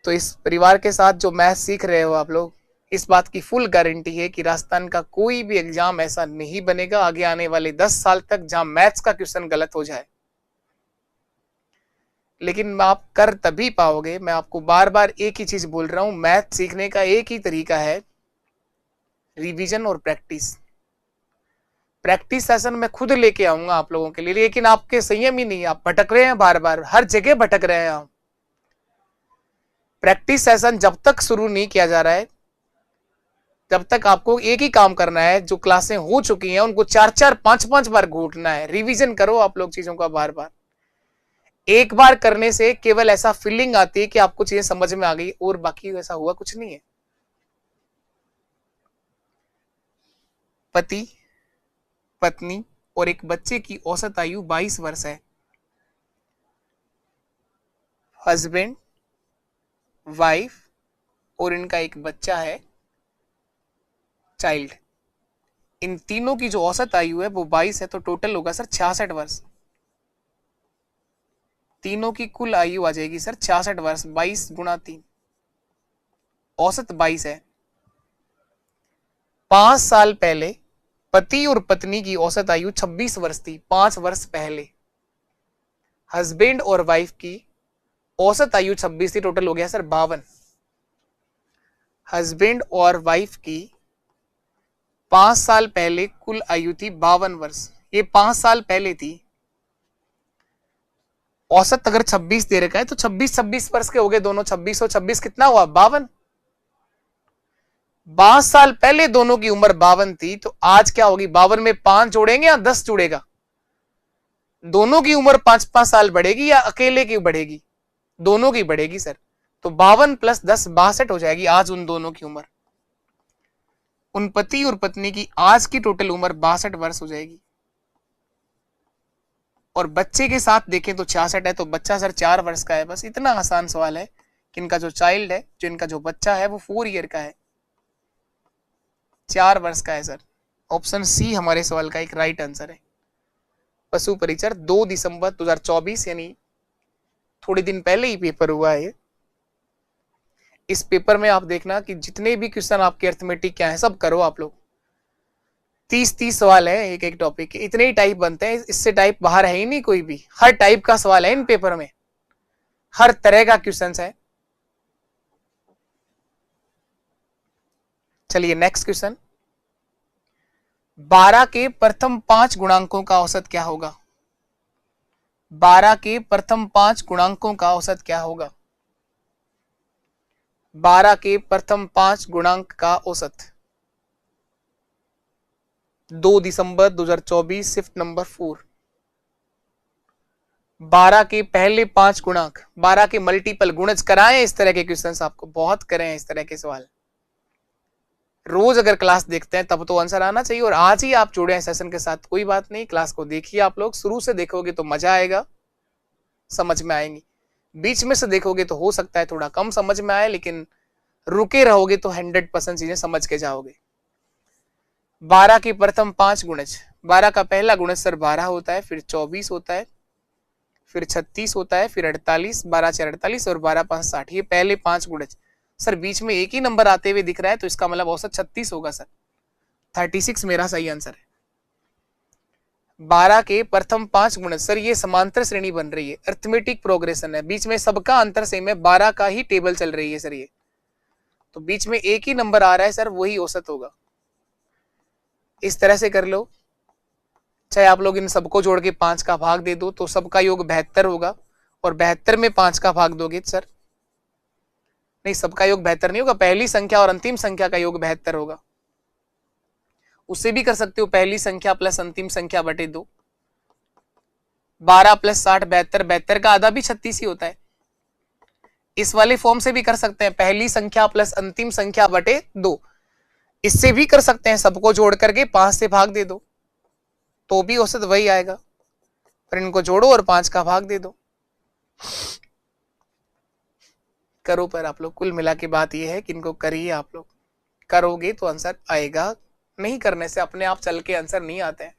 तो इस परिवार के साथ जो मैथ सीख रहे हो आप लोग, इस बात की फुल गारंटी है कि राजस्थान का कोई भी एग्जाम ऐसा नहीं बनेगा आगे आने वाले 10 साल तक जहां मैथ्स का क्वेश्चन गलत हो जाए। लेकिन आप कर तभी पाओगे, मैं आपको बार बार एक ही चीज बोल रहा हूं, मैथ सीखने का एक ही तरीका है, रिवीजन और प्रैक्टिस। प्रैक्टिस सेशन मैं खुद लेके आऊंगा आप लोगों के लिए, लेकिन आपके संयम ही नहीं, आप भटक रहे हैं, बार बार हर जगह भटक रहे हैं आप। प्रैक्टिस सेशन जब तक शुरू नहीं किया जा रहा है, जब तक आपको एक ही काम करना है, जो क्लासें हो चुकी हैं उनको 4-4 5-5 बार घूटना है। रिवीजन करो आप लोग चीजों का बार बार। एक बार करने से केवल ऐसा फीलिंग आती है कि आपको चीजें समझ में आ गई, और बाकी ऐसा हुआ कुछ नहीं है। पति, पत्नी और एक बच्चे की औसत आयु 22 वर्ष है। हस्बैंड, वाइफ और इनका एक बच्चा है, चाइल्ड। इन तीनों की जो औसत आयु है वो 22 है, तो टोटल होगा सर 66 वर्ष। तीनों की कुल आयु आ जाएगी सर 66 वर्ष। 22 गुणा 3, औसत 22 है। 5 साल पहले पति और पत्नी की औसत आयु 26 वर्ष थी। 5 वर्ष पहले हस्बैंड और वाइफ की औसत आयु 26 थी, टोटल हो गया सर 52। हस्बैंड और वाइफ की 5 साल पहले कुल आयु थी 52 वर्ष। ये 5 साल पहले थी। औसत अगर 26 दे रखा है तो 26 वर्ष के हो गए दोनों। 26 और 26 कितना हुआ? 52। 5 साल पहले दोनों की उम्र 52 थी, तो आज क्या होगी? 52 में 5 जोड़ेंगे या 10 जुड़ेगा? दोनों की उम्र 5-5 साल बढ़ेगी या अकेले की बढ़ेगी? दोनों की बढ़ेगी सर। तो 52 + 10 62 हो जाएगी आज उन दोनों की उम्र। उन पति और पत्नी की आज की टोटल उम्र 62 वर्ष हो जाएगी। और बच्चे के साथ देखें तो 66 है, तो बच्चा सर 4 वर्ष का है। बस इतना आसान सवाल है कि इनका जो चाइल्ड है, जो इनका जो बच्चा है वो 4 ईयर का है, 4 वर्ष का है सर। ऑप्शन सी हमारे सवाल का एक राइट आंसर है। पशु परिचर 2 दिसंबर 2024, यानी थोड़े दिन पहले ही पेपर हुआ है। इस पेपर में आप देखना कि जितने भी क्वेश्चन आपके अर्थमेटिक क्या है सब करो आप लोग। 30-30 सवाल है एक एक टॉपिक के, इतने ही टाइप बनते हैं, इससे टाइप बाहर है ही नहीं कोई भी। हर टाइप का सवाल है इन पेपर में, हर तरह का क्वेश्चन है। चलिए नेक्स्ट क्वेश्चन। 12 के प्रथम 5 गुणांकों का औसत क्या होगा? 12 के प्रथम 5 गुणांकों का औसत क्या होगा? 12 के प्रथम 5 गुणांक का औसत। 2 दिसंबर 2024, शिफ्ट नंबर 4। 12 के पहले 5 गुणांक, 12 के मल्टीपल गुणज कराए। इस तरह के क्वेश्चंस आपको बहुत करे हैं, इस तरह के सवाल रोज अगर क्लास देखते हैं तब तो आंसर आना चाहिए। और आज ही आप जुड़े हैं सेशन के साथ, कोई बात नहीं, क्लास को देखिए आप लोग। शुरू से देखोगे तो मजा आएगा, समझ में आएंगी। बीच में से देखोगे तो हो सकता है थोड़ा कम समझ में आए, लेकिन रुके रहोगे तो 100% चीजें समझ के जाओगे। 12 के प्रथम 5 गुणज। 12 का पहला गुणज सर 12 होता है, फिर 24 होता है, फिर 36 होता है, फिर 48, 12 × 48 और 12 × 5 = 60। ये पहले 5 गुणज। सर बीच में एक ही नंबर आते हुए दिख रहा है, तो इसका मतलब औसत 36 होगा सर। 36 मेरा सही आंसर है। 12 के प्रथम 5 गुणज। सर ये समांतर श्रेणी बन रही है, अर्थमेटिक प्रोग्रेशन है, बीच में सबका अंतर सेम है, 12 का ही टेबल चल रही है सर ये, तो बीच में एक ही नंबर आ रहा है सर, वही औसत होगा। इस तरह से कर लो। चाहे आप लोग इन सबको जोड़ के 5 का भाग दे दो तो सबका योग 72 होगा, और 72 में 5 का भाग दोगे सर, नहीं सबका योग 72 नहीं होगा, पहली संख्या और अंतिम संख्या का योग 72 होगा। उससे भी कर सकते हो, पहली संख्या प्लस अंतिम संख्या बटे 2। 12 + 60 72, 72 का आधा भी 36 ही होता है। इस वाले फॉर्म से भी कर सकते हैं, पहली संख्या प्लस अंतिम संख्या बटे 2। इससे भी कर सकते हैं, सबको जोड़ करके 5 से भाग दे दो तो भी औसत वही आएगा, पर इनको जोड़ो और 5 का भाग दे दो। करो पर आप लोग, कुल मिला के बात यह है कि इनको करिए आप लोग, करोगे तो आंसर आएगा, नहीं करने से अपने आप चल के आंसर नहीं आते हैं।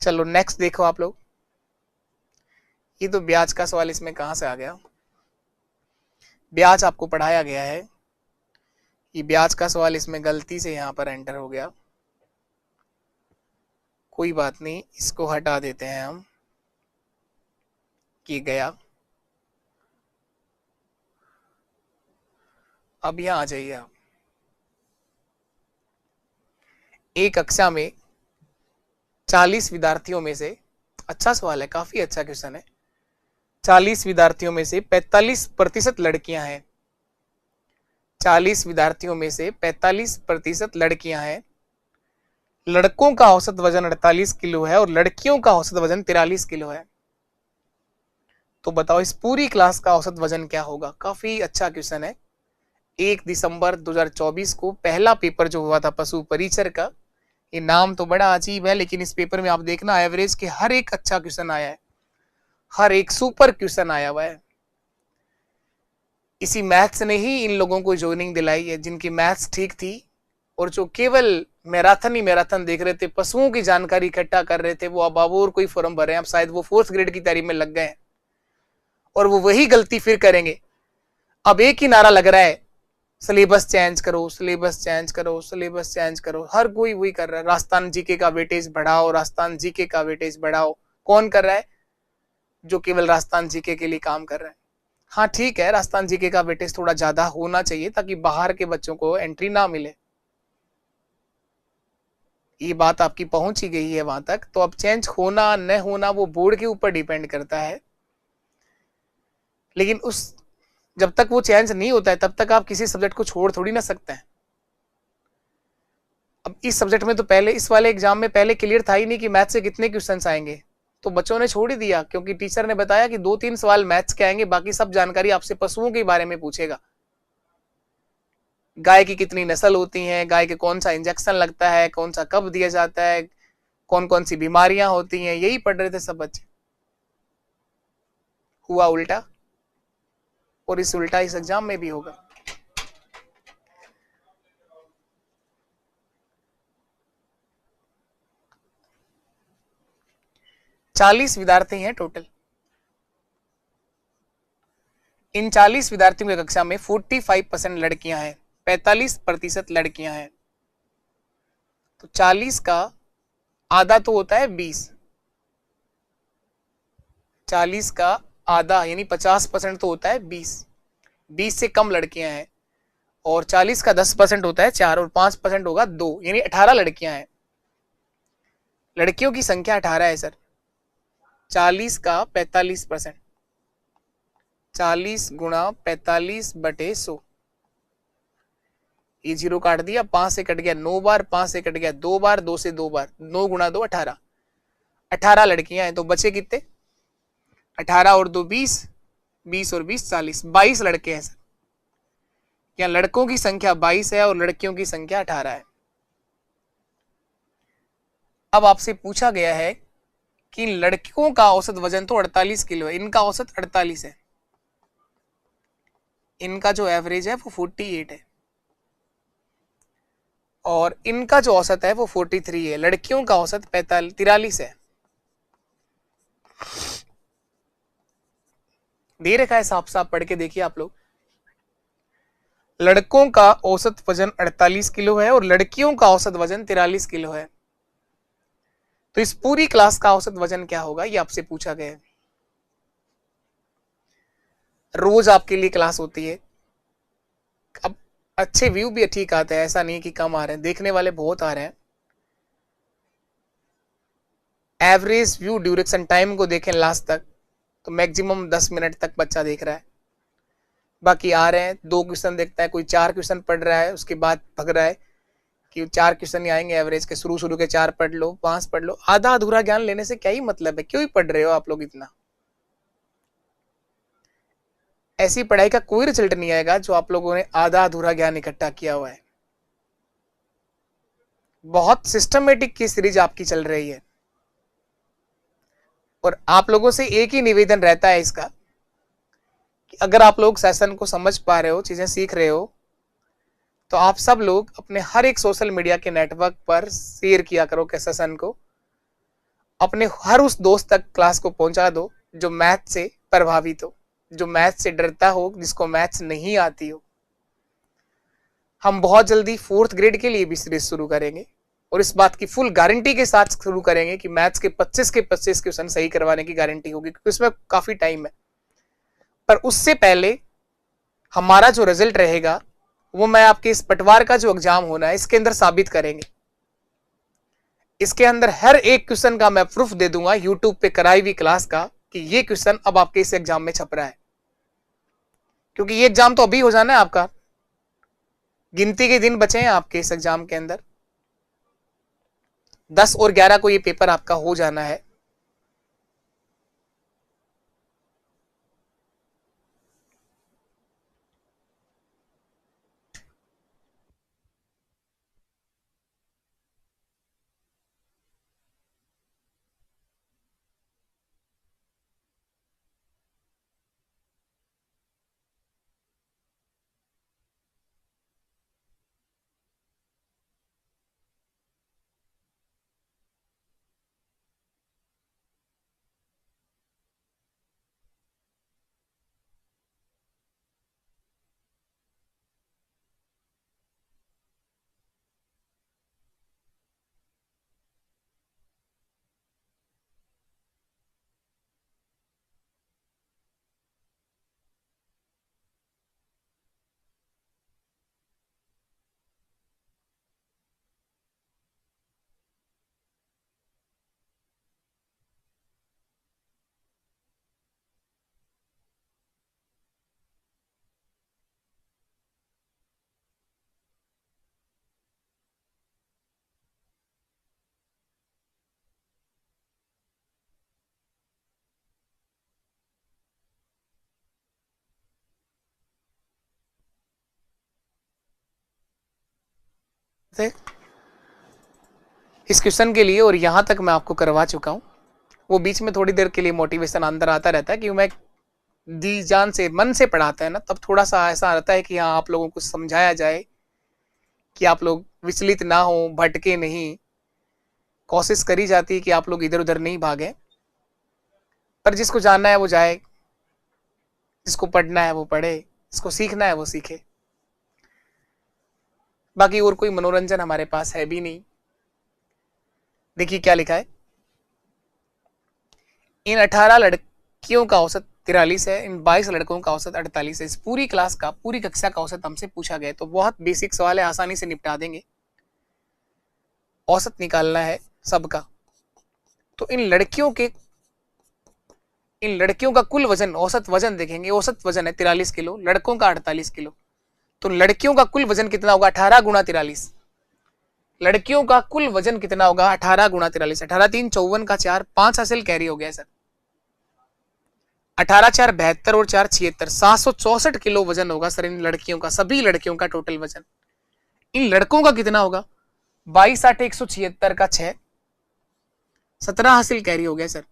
चलो नेक्स्ट देखो आप लोग। ये तो ब्याज का सवाल इसमें कहां से आ गया? ब्याज आपको पढ़ाया गया है, ये ब्याज का सवाल इसमें गलती से यहां पर एंटर हो गया, कोई बात नहीं, इसको हटा देते हैं हम, कि गया। अब यहां आ जाइए आप। एक कक्षा में 40 विद्यार्थियों में से, अच्छा सवाल है, काफी अच्छा क्वेश्चन है, 40 विद्यार्थियों में से 45% लड़कियां हैं। 40 विद्यार्थियों में से 45% लड़कियां हैं। लड़कों का औसत वजन 48 किलो है और लड़कियों का औसत वजन 43 किलो है। तो बताओ इस पूरी क्लास का औसत वजन क्या होगा? काफी अच्छा क्वेश्चन है। 1 दिसंबर 2024 को पहला पेपर जो हुआ था पशु परिचर का, ये नाम तो बड़ा अजीब है, लेकिन इस पेपर में आप देखना एवरेज के हर एक अच्छा क्वेश्चन आया है, हर एक सुपर क्वेश्चन आया हुआ है। इसी मैथ्स ने ही इन लोगों को ज्वाइनिंग दिलाई है, जिनकी मैथ्स ठीक थी और जो केवल मैराथन ही मैराथन देख रहे थे, पशुओं की जानकारी इकट्ठा कर रहे थे, वो अब और कोई फॉर्म भर रहे हैं। अब शायद वो 4th ग्रेड की तैयारी में लग गए हैं और वो वही गलती फिर करेंगे। अब एक ही नारा लग रहा है, सिलेबस चेंज करो, सिलेबस चेंज करो, सिलेबस चेंज करो। हर कोई वही कर रहा है, राजस्थान जीके का वेटेज बढ़ाओ, राजस्थान जीके का वेटेज बढ़ाओ। कौन कर रहा है? जो केवल राजस्थान जीके के लिए काम कर रहा है। हाँ ठीक है, राजस्थान जीके का वेटेज थोड़ा ज्यादा होना चाहिए ताकि बाहर के बच्चों को एंट्री ना मिले। ये बात आपकी पहुंच ही गई है वहां तक। तो अब चेंज होना न होना वो बोर्ड के ऊपर डिपेंड करता है, लेकिन जब तक वो चेंज नहीं होता है तब तक आप किसी सब्जेक्ट को छोड़ थोड़ी ना सकते हैं। अब इस सब्जेक्ट में तो पहले इस वाले एग्जाम में पहले क्लियर था ही नहीं कि मैथ से कितने क्वेश्चंस आएंगे, तो बच्चों ने छोड़ ही दिया, क्योंकि टीचर ने बताया कि 2-3 सवाल मैथ्स के आएंगे, बाकी सब जानकारी आपसे पशुओं के बारे में पूछेगा। गाय की कितनी नस्ल होती हैं, गाय के कौन सा इंजेक्शन लगता है, कौन सा कब दिया जाता है, कौन कौन सी बीमारियां होती हैं, यही पढ़ रहे थे सब बच्चे। हुआ उल्टा, और इस उल्टा इस एग्जाम में भी होगा। चालीस विद्यार्थी हैं टोटल। इन 40 विद्यार्थियों की कक्षा में 45% लड़कियां हैं, 45% लड़कियां हैं। तो 40 का आधा तो होता है 20, 40 का आधा यानी 50% तो होता है 20, 20 से कम लड़कियां हैं। और 40 का 10% होता है 4 और 5% होगा 2, यानी 18 लड़कियां हैं। लड़कियों की संख्या 18 है सर। 40 का 45%, 40 गुणा 45/100, ये 0 काट दिया, 5 से कट गया 9 बार, 5 से कट गया 2 बार, 2 से 2 बार, 9 गुणा 2 18, 18 लड़कियां हैं। तो बचे कितने? 18 और 2 20, 20 और 20 40, 22 लड़के हैं सर। या लड़कों की संख्या 22 है और लड़कियों की संख्या 18 है। अब आपसे पूछा गया है कि लड़कियों का औसत वजन तो 48 किलो है, इनका औसत 48 है, इनका जो एवरेज है वो 48 है और इनका जो औसत है वो 43 है। लड़कियों का औसत 43 है। दे रखा है, साफ साफ पढ़ के देखिए आप लोग। लड़कों का औसत वजन 48 किलो है और लड़कियों का औसत वजन 43 किलो है। तो इस पूरी क्लास का औसत वजन क्या होगा, ये आपसे पूछा गया है। रोज आपके लिए क्लास होती है। अब अच्छे व्यू भी ठीक आते हैं, ऐसा नहीं कि कम आ रहे हैं, देखने वाले बहुत आ रहे हैं। एवरेज व्यू ड्यूरेशन टाइम को देखें लास्ट तक, तो मैक्सिमम 10 मिनट तक बच्चा देख रहा है। बाकी आ रहे हैं, 2 क्वेश्चन देखता है, कोई 4 क्वेश्चन पढ़ रहा है, उसके बाद भग रहा है कि 4 क्वेश्चन ही आएंगे एवरेज के, शुरू के 4 पढ़ लो, 5 पढ़ लो। आधा अधूरा ज्ञान लेने से क्या ही मतलब है, क्यों ही पढ़ रहे हो आप लोग इतना? ऐसी पढ़ाई का कोई रिजल्ट नहीं आएगा जो आप लोगों ने आधा अधूरा ज्ञान इकट्ठा किया हुआ है। बहुत सिस्टमेटिक की सीरीज आपकी चल रही है और आप लोगों से एक ही निवेदन रहता है इसका कि अगर आप लोग सेशन को समझ पा रहे हो, चीजें सीख रहे हो, तो आप सब लोग अपने हर एक सोशल मीडिया के नेटवर्क पर शेयर किया करो के सेशन को। अपने हर उस दोस्त तक क्लास को पहुंचा दो जो मैथ से प्रभावित हो, जो मैथ से डरता हो, जिसको मैथ्स नहीं आती हो। हम बहुत जल्दी 4th ग्रेड के लिए भी सीरीज शुरू करेंगे और इस बात की फुल गारंटी के साथ शुरू करेंगे कि मैथ्स के 25 के 25 क्वेश्चन सही करवाने की गारंटी होगी, क्योंकि उसमें काफी टाइम है। पर उससे पहले हमारा जो रिजल्ट रहेगा वो मैं आपके इस पटवार का जो एग्जाम होना है इसके अंदर साबित करेंगे। इसके अंदर हर एक क्वेश्चन का मैं प्रूफ दे दूंगा यूट्यूब पे कराई हुई क्लास का, कि ये क्वेश्चन अब आपके इस एग्जाम में छप रहा है, क्योंकि ये एग्जाम तो अभी हो जाना है आपका, गिनती के दिन बचे हैं आपके इस एग्जाम के अंदर। 10 और 11 को ये पेपर आपका हो जाना है। इस क्वेश्चन के लिए, और यहां तक मैं आपको करवा चुका हूं। वो बीच में थोड़ी देर के लिए मोटिवेशन अंदर आता रहता है कि मैं दी जान से मन से पढ़ाता है ना, तब थोड़ा सा ऐसा रहता है कि हाँ आप लोगों को समझाया जाए कि आप लोग विचलित ना हो, भटके नहीं। कोशिश करी जाती है कि आप लोग इधर उधर नहीं भागे, पर जिसको जानना है वो जाए, जिसको पढ़ना है वो पढ़े, जिसको सीखना है वो सीखे। बाकी और कोई मनोरंजन हमारे पास है भी नहीं। देखिए क्या लिखा है, इन 18 लड़कियों का औसत 43 है, इन 22 लड़कों का औसत 48 है। इस पूरी क्लास का, पूरी कक्षा का औसत हमसे पूछा गया। तो बहुत बेसिक सवाल है, आसानी से निपटा देंगे। औसत निकालना है सबका। तो इन लड़कियों का कुल वजन, औसत वजन देखेंगे। औसत वजन है 43 किलो, लड़कों का 48 किलो। तो लड़कियों का कुल वजन कितना होगा? 18 गुणा 43। लड़कियों का कुल वजन कितना होगा? 18 गुणा 43। 18 3 54 का 4, 5 हासिल कैरी हो गया सर। 18 4 72 और 4 76, 764 किलो वजन होगा सर इन लड़कियों का, सभी लड़कियों का टोटल वजन। इन लड़कों का कितना होगा? 22 8 176 का 6, 17 हासिल कैरी हो गया सर।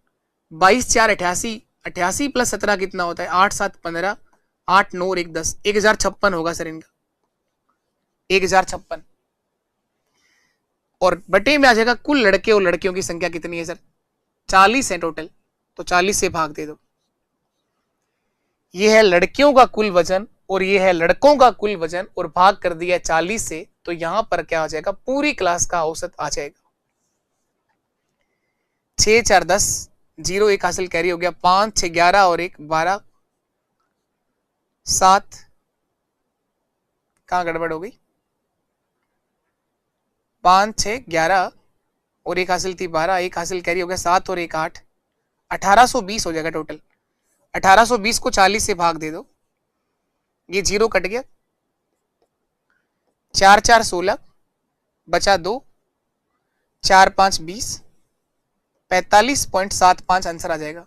22 4 88, 88 प्लस 17 कितना होता है? 8 7 15, 8 9 और 1 10, 1056 होगा सर इनका, 1056। और बटे में आ जाएगा कुल लड़के और लड़कियों की संख्या कितनी है सर? 40 है टोटल। तो 40 से भाग दे दो। ये है लड़कियों का कुल वजन और ये है लड़कों का कुल वजन, और भाग कर दिया 40 से। तो यहां पर क्या आ जाएगा? पूरी क्लास का औसत आ जाएगा। 6 4 10, 0 1 हासिल कैरी हो गया। 5 6 11 और 1 12, 7, कहां गड़बड़ हो गई? 5 6 11 और 1 हासिल थी 12, 1 हासिल कैरी हो गया। 7 और 1 8, 1820 हो जाएगा टोटल। 1820 को 40 से भाग दे दो, ये 0 कट गया। 4 4 16, बचा 2, 4 5 20, 45.75 आंसर आ जाएगा।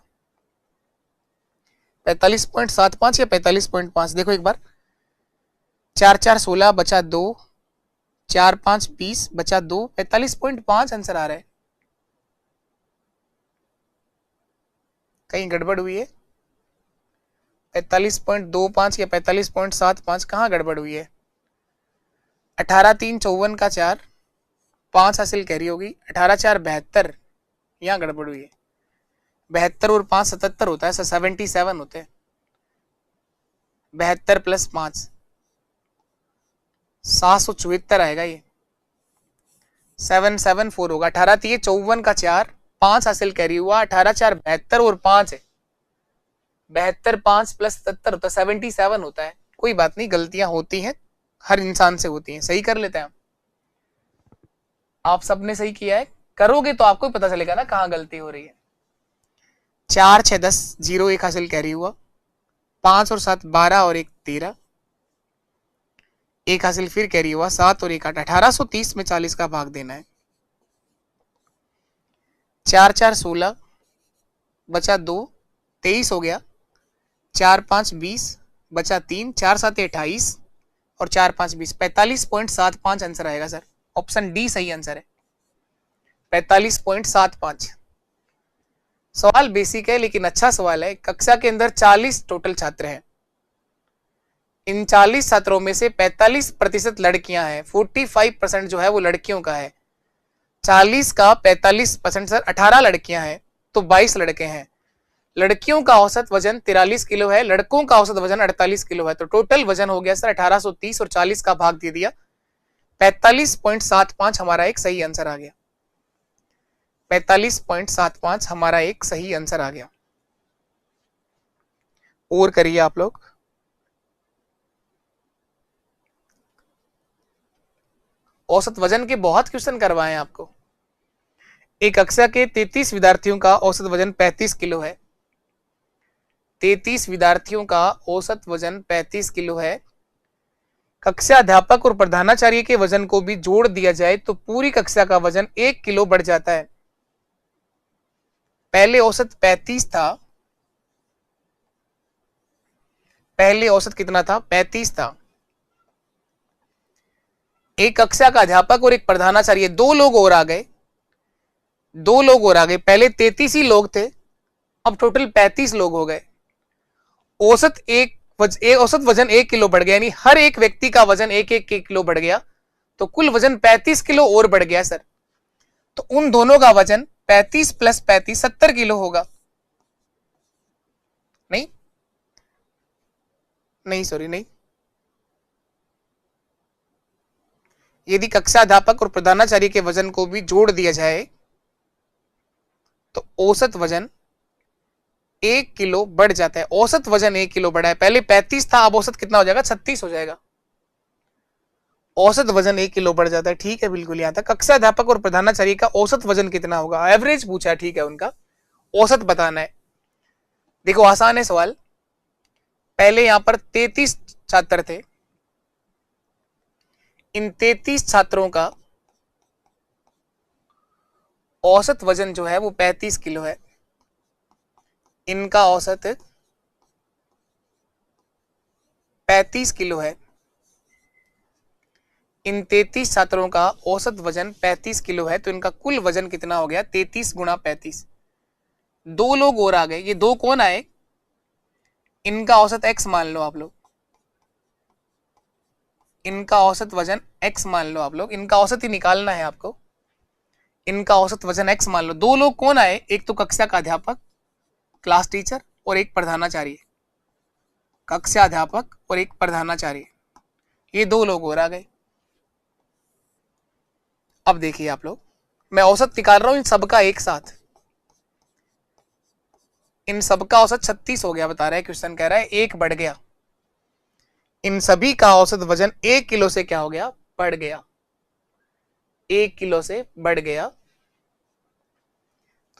45.75 या 45.5, देखो एक बार। 4 4 16 बचा 2, 4 5 20 बचा 2, 45.5 आंसर आ रहा है। कहीं गड़बड़ हुई है? 45.25 या 45.75, कहां गड़बड़ हुई है? 18 3 54 का 4, 5 हासिल कैरी होगी। 18 4 72, यहां गड़बड़ हुई है। 72 और 5 77 होता है, 77 होते हैं। 72 प्लस 5, 774 आएगा ये। 774 होगा। 18 3 54 का 4, 5 हासिल कैरी हुआ। 18 4 72 और 5 है, 72 5 प्लस 77 होता है, 77 होता है। कोई बात नहीं, गलतियां होती हैं, हर इंसान से होती हैं, सही कर लेते हैं हम। आप सबने सही किया है, करोगे तो आपको पता चलेगा ना कहां गलती हो रही है। 4 6 10 0 1 हासिल कैरी हुआ, 5 और 7 12 और 1 13, 1 हासिल फिर कैरी हुआ, 7 और 1 8, 1830 में 40 का भाग देना है। 4 4 16 बचा 2 23 हो गया, 4 5 20 बचा 3, 4 7 28 और 4 5 20, 45.75 आंसर आएगा सर। ऑप्शन डी सही आंसर है, 45.75। सवाल बेसिक है लेकिन अच्छा सवाल है। कक्षा के अंदर 40 टोटल छात्र हैं, इन 40 छात्रों में से 45% लड़कियां हैं, 45% जो है वो लड़कियों का है। 40 का 45% सर 18 लड़कियां हैं तो 22 लड़के हैं। लड़कियों का औसत वजन 43 किलो है, लड़कों का औसत वजन 48 किलो है, तो टोटल वजन हो गया सर 1830 और 40 का भाग दे दिया, 45.75 हमारा एक सही आंसर आ गया। 45.75 हमारा एक सही आंसर आ गया। और करिए आप लोग। औसत वजन के बहुत क्वेश्चन करवाए आपको। एक कक्षा के 33 विद्यार्थियों का औसत वजन 35 किलो है। 33 विद्यार्थियों का औसत वजन 35 किलो है। कक्षा अध्यापक और प्रधानाचार्य के वजन को भी जोड़ दिया जाए तो पूरी कक्षा का वजन 1 किलो बढ़ जाता है। पहले औसत 35 था, पहले औसत कितना था? 35 था। एक कक्षा का अध्यापक और एक प्रधानाचार्य, दो लोग और आ गए, दो लोग और आ गए। पहले 33 ही लोग थे, अब टोटल 35 लोग हो गए। औसत औसत वजन 1 किलो बढ़ गया, यानी हर एक व्यक्ति का वजन 1 किलो बढ़ गया, तो कुल वजन 35 किलो और बढ़ गया सर। तो उन दोनों का वजन 35 प्लस 35 70 किलो होगा। नहीं नहीं सॉरी नहीं, यदि कक्षा अध्यापक और प्रधानाचार्य के वजन को भी जोड़ दिया जाए तो औसत वजन 1 किलो बढ़ जाता है। औसत वजन 1 किलो बढ़ा है, पहले 35 था, अब औसत कितना हो जाएगा? 36 हो जाएगा। औसत वजन 1 किलो बढ़ जाता है, ठीक है, बिल्कुल यहाँ तक। कक्षा अध्यापक और प्रधानाचार्य का औसत वजन कितना होगा? एवरेज पूछा है, ठीक है, उनका औसत बताना है। देखो आसान है सवाल। पहले यहां पर 33 छात्र थे, इन 33 छात्रों का औसत वजन जो है वो 35 किलो है। इनका औसत 35 किलो है। इन 33 छात्रों का औसत वजन 35 किलो है, तो इनका कुल वजन कितना हो गया? 33 गुणा 35। दो लोग और आ गए, ये दो कौन आए? इनका औसत x मान लो आप लोग, इनका औसत वजन x मान लो आप लोग, इनका औसत ही निकालना है आपको। इनका औसत वजन x मान लो। दो लोग कौन आए? एक तो कक्षा का अध्यापक, क्लास टीचर, और एक प्रधानाचार्य। कक्षा अध्यापक और एक प्रधानाचार्य, ये दो लोग और आ गए। अब देखिए आप लोग, मैं औसत निकाल रहा हूं इन सबका एक साथ। इन सबका औसत 36 हो गया, बता रहा है क्वेश्चन, कह रहा है 1 बढ़ गया। इन सभी का औसत वजन 1 किलो से क्या हो गया? बढ़ गया, 1 किलो से बढ़ गया।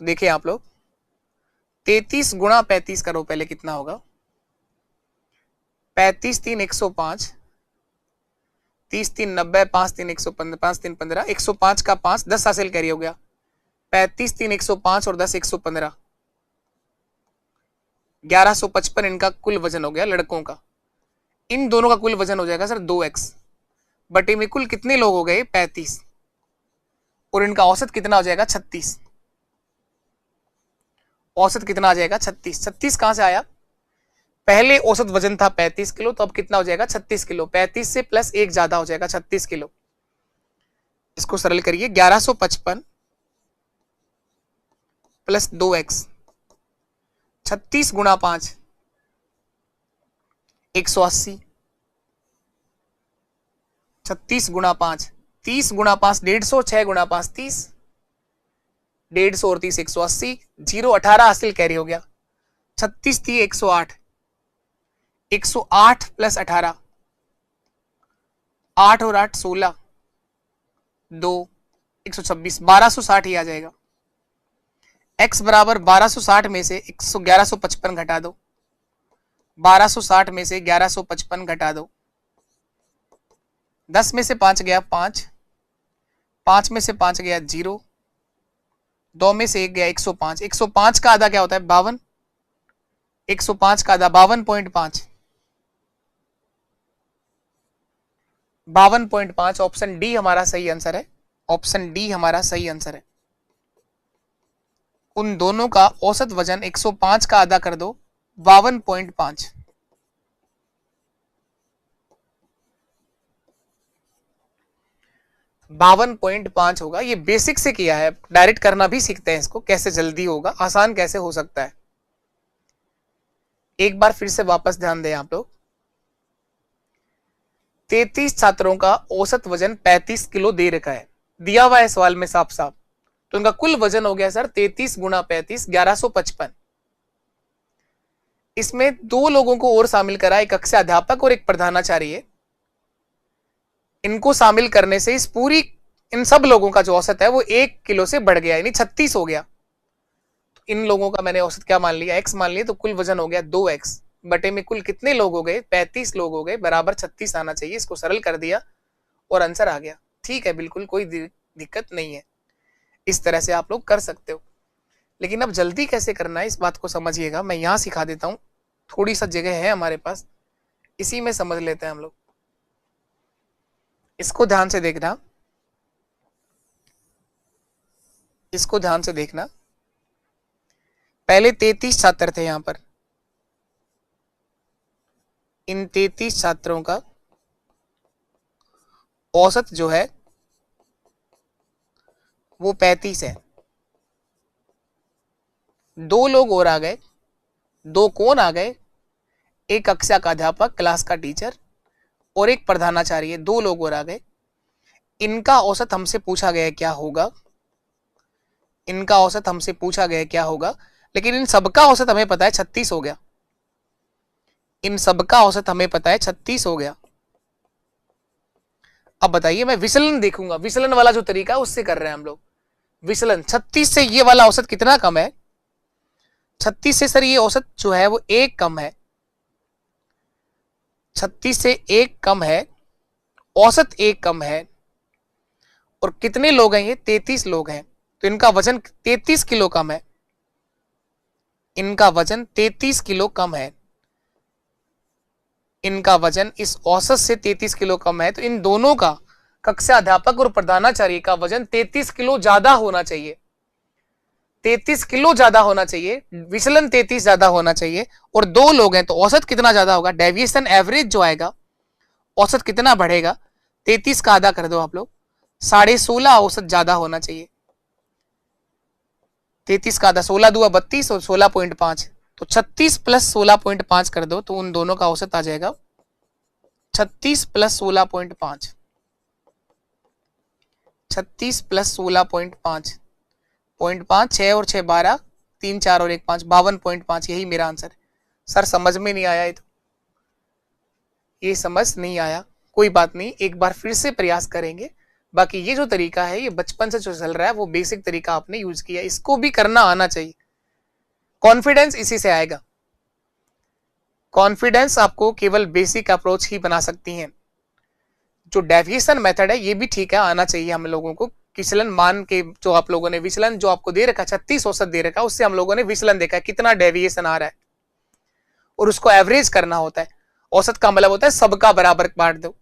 तो देखिए आप लोग, 33 गुणा 35 करो पहले, कितना होगा? 35 3 105, 30 3 90, 5 3 115, 5 3 15, 105 का 5 10 हासिल कैरी हो गया। 35 3 105 और 10 115, 1155 इनका कुल वजन हो गया लड़कों का। इन दोनों का कुल वजन हो जाएगा सर 2x, बटे में कुल कितने लोग हो गए? 35, और इनका औसत कितना हो जाएगा? 36। औसत कितना आ जाएगा? 36। 36 कहां से आया? पहले औसत वजन था 35 किलो, तो अब कितना हो जाएगा? 36 किलो। 35 से प्लस 1 ज्यादा हो जाएगा 36 किलो। इसको सरल करिए, 1155 प्लस 2x, 36 गुणा 5 180, 36 गुणा 5 30 गुणा 5 150, 6 गुणा 5 30, 150 और 30 180, 0 18 हासिल कैरी हो गया। 36 थी 108, 108 प्लस 18, 8 और 8 16, 2 126, 1260 ही आ जाएगा। x बराबर 1260 में से 1155 घटा दो, 1260 में से 1155 घटा दो, 10 में से 5 गया 5, 5 में से 5 गया 0, 2 में से 1 गया 105, 105 का आधा क्या होता है 52, 105 का आधा 52.5, 52.5। ऑप्शन डी हमारा सही आंसर है, ऑप्शन डी हमारा सही आंसर है। उन दोनों का औसत वजन 105 का आधा कर दो 52.5। बावन पॉइंट 5 होगा। ये बेसिक से किया है, डायरेक्ट करना भी सीखते हैं इसको, कैसे जल्दी होगा, आसान कैसे हो सकता है। एक बार फिर से वापस ध्यान दें आप लोग। 33 छात्रों का औसत वजन 35 किलो दे रखा है, दिया हुआ है सवाल में साफ साफ। तो इनका कुल वजन हो गया सर 33 गुणा 35 1155। इसमें 2 लोगों को और शामिल करा, एक कक्षा अध्यापक और एक प्रधानाचार्य। इनको शामिल करने से इस पूरी इन सब लोगों का जो औसत है वो 1 किलो से बढ़ गया, यानी 36 हो गया। तो इन लोगों का मैंने औसत क्या मान लिया, x मान लिया, तो कुल वजन हो गया 2x बटे में कुल कितने लोग हो गए 35 लोग हो गए, बराबर 36 आना चाहिए। इसको सरल कर दिया और आंसर आ गया। ठीक है, बिल्कुल कोई दिक्कत नहीं है, इस तरह से आप लोग कर सकते हो। लेकिन अब जल्दी कैसे करना है इस बात को समझिएगा, मैं यहां सिखा देता हूं। थोड़ी सा जगह है हमारे पास, इसी में समझ लेते हैं हम लोग। इसको ध्यान से देखना, इसको ध्यान से देखना। पहले 33 छात्र थे यहां पर, इन 33 छात्रों का औसत जो है वो 35 है। 2 लोग और आ गए, 2 कौन आ गए, एक कक्षा का अध्यापक क्लास का टीचर और एक प्रधानाचार्य, 2 लोग और आ गए। इनका औसत हमसे पूछा गया क्या होगा, इनका औसत हमसे पूछा गया क्या होगा। लेकिन इन सबका औसत हमें पता है 36 हो गया, इन सबका औसत हमें पता है 36 हो गया। अब बताइए, मैं विचलन देखूंगा, विचलन वाला जो तरीका है उससे कर रहे हैं हम लोग विचलन। 36 से ये वाला औसत कितना कम है, 36 से सर ये औसत जो है वो 1 कम है, 36 से 1 कम है, औसत 1 कम है। और कितने लोग हैं ये 33 लोग हैं, तो इनका वजन 33 किलो कम है, इनका वजन 33 किलो कम है, इनका वजन इस औसत से 33 किलो कम है। तो इन दोनों का, कक्षा अध्यापक और प्रधानाचार्य का वजन 33 किलो ज्यादा होना चाहिए, 33 किलो ज्यादा होना चाहिए, विचलन 33 ज्यादा होना चाहिए। और 2 लोग हैं तो औसत कितना ज्यादा होगा, डेविएशन एवरेज जो आएगा, औसत कितना बढ़ेगा, 33 का आधा कर दो आप लोग, 16.5 औसत ज्यादा होना चाहिए। 33 का आधा 16 दुआ 32 और 16.5, तो 36 प्लस 16.5 कर दो, तो उन दोनों का औसत आ जाएगा 36 प्लस 16.5, 36 प्लस 16.5, 0.5, 6 और 6 12, 3 4 और 1 5, 52.5। यही मेरा आंसर है। सर समझ में नहीं आया, ये समझ नहीं आया, कोई बात नहीं, एक बार फिर से प्रयास करेंगे। बाकी ये जो तरीका है ये बचपन से जो चल रहा है वो बेसिक तरीका आपने यूज किया, इसको भी करना आना चाहिए। कॉन्फिडेंस इसी से आएगा, कॉन्फिडेंस आपको केवल बेसिक अप्रोच ही बना सकती हैं। जो डेविएशन मेथड है ये भी ठीक है, आना चाहिए हम लोगों को। विचलन मान के जो आप लोगों ने विचलन जो आपको दे रखा 36 औसत दे रखा, उससे हम लोगों ने विचलन देखा कितना डेविएशन आ रहा है, और उसको एवरेज करना होता है। औसत का मतलब होता है सबका बराबर बांट दो,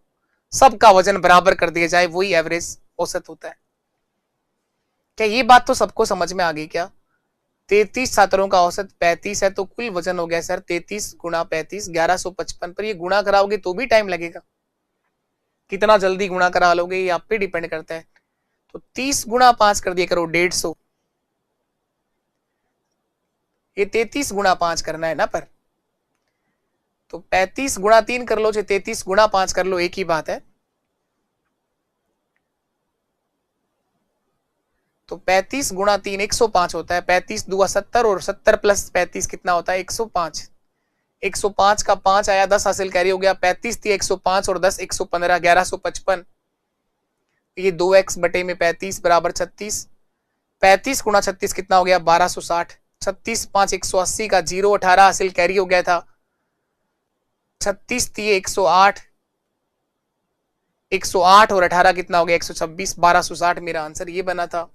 सबका वजन बराबर कर दिया जाए, वही एवरेज औसत होता है। क्या ये बात तो सबको समझ में आ गई क्या? 33 छात्रों का औसत 35 है, तो कुल वजन हो गया सर 33 गुणा 35 1155। पर ये गुणा कराओगे तो भी टाइम लगेगा, कितना जल्दी गुणा करा लोगे ये आप पे डिपेंड करता है। तो 30 गुणा 5 कर दिया करो 150, ये 33 गुणा 5 करना है ना, पर तो 35 गुणा 3 कर लो, 33 गुणा 5 कर लो, एक ही बात है। तो 35 गुणा 3 105 होता है, 35 दुआ 70 और 70 प्लस 35 कितना होता है 105। 105 का 5 आया, 10 हासिल कैरी हो गया, 35 थी 105 और 10 115 1155। ये 2x बटे में 35 बराबर 36, 35 गुणा 36 कितना हो गया 1260। 36 5 180 का 0 18 हासिल कैरी हो गया था। 36 3 108, 108 और 18 कितना हो गया 126, 1260 मेरा आंसर ये बना था।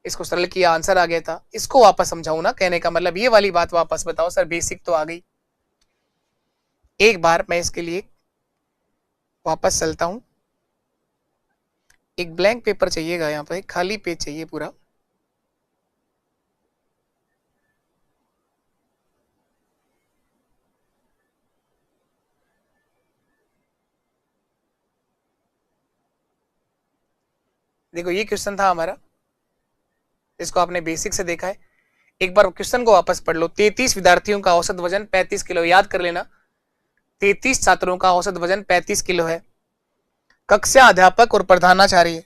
इसको सरल किया आंसर आ गया था। इसको वापस समझाऊं ना, कहने का मतलब ये वाली बात वापस बताओ सर, बेसिक तो आ गई। एक बार मैं इसके लिए वापस चलता हूं। एक ब्लैंक पेपर चाहिएगा, यहाँ पर एक खाली पेज चाहिए पूरा। देखो ये क्वेश्चन था हमारा, इसको आपने बेसिक से देखा है। एक बार क्वेश्चन को वापस पढ़ लो। 33 विद्यार्थियों का औसत वजन 35 किलो, याद कर लेना 33 छात्रों का औसत वजन 35 किलो है। कक्षा अध्यापक और प्रधानाचार्य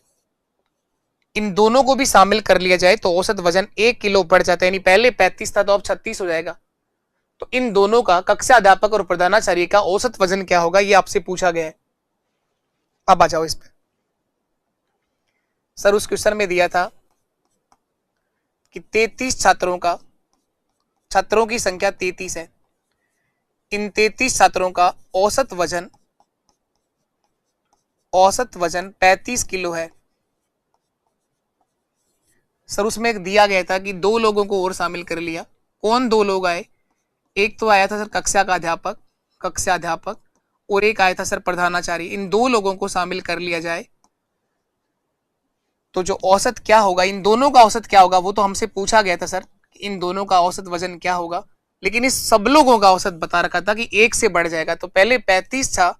इन दोनों को भी शामिल कर लिया जाए तो औसत वजन 1 किलो बढ़ जाता है, यानी पहले 35 था तो अब 36 हो जाएगा। तो इन दोनों का, कक्षा अध्यापक और प्रधानाचार्य का औसत वजन क्या होगा, ये आपसे पूछा गया है। अब आ जाओ इस पे। सर उस क्वेश्चन में दिया था कि 33 छात्रों की संख्या 33 है। इन 33 छात्रों का औसत वजन 35 किलो है। सर उसमें एक दिया गया था कि 2 लोगों को और शामिल कर लिया। कौन 2 लोग आए? एक तो आया था सर कक्षा अध्यापक, और एक आया था सर प्रधानाचार्य। इन 2 लोगों को शामिल कर लिया जाए तो जो औसत क्या होगा, इन दोनों का औसत क्या होगा, वो तो हमसे पूछा गया था सर, इन दोनों का औसत वजन क्या होगा। लेकिन इस सब लोगों का औसत बता रखा था कि 1 से बढ़ जाएगा। तो पहले 35 था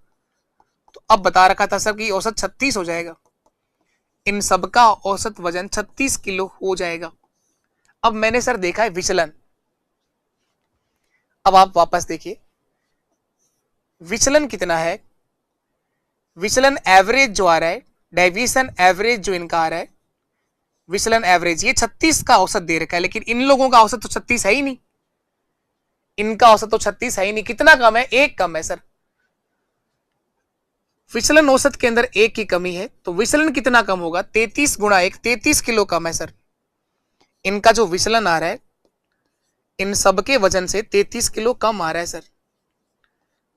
तो अब बता रखा था सर कि औसत 36 हो जाएगा। इन सबका औसत वजन 36 किलो हो जाएगा। अब मैंने सर देखा है विचलन। अब आप वापस देखिए विचलन कितना है। विचलन एवरेज जो आ रहा है, डेविएशन एवरेज जो इनका आ रहा है, विचलन एवरेज ये 36 का औसत दे रखा है। लेकिन इन लोगों का औसत तो 36 है ही नहीं, इनका औसत तो 36 है ही नहीं। कितना कम है? 1 कम है सर। विचलन औसत के अंदर 1 की कमी है तो विचलन कितना कम होगा? 33 गुणा 1, 33 किलो कम है सर। इनका जो विचलन आ रहा है इन सबके वजन से 33 किलो कम आ रहा है सर।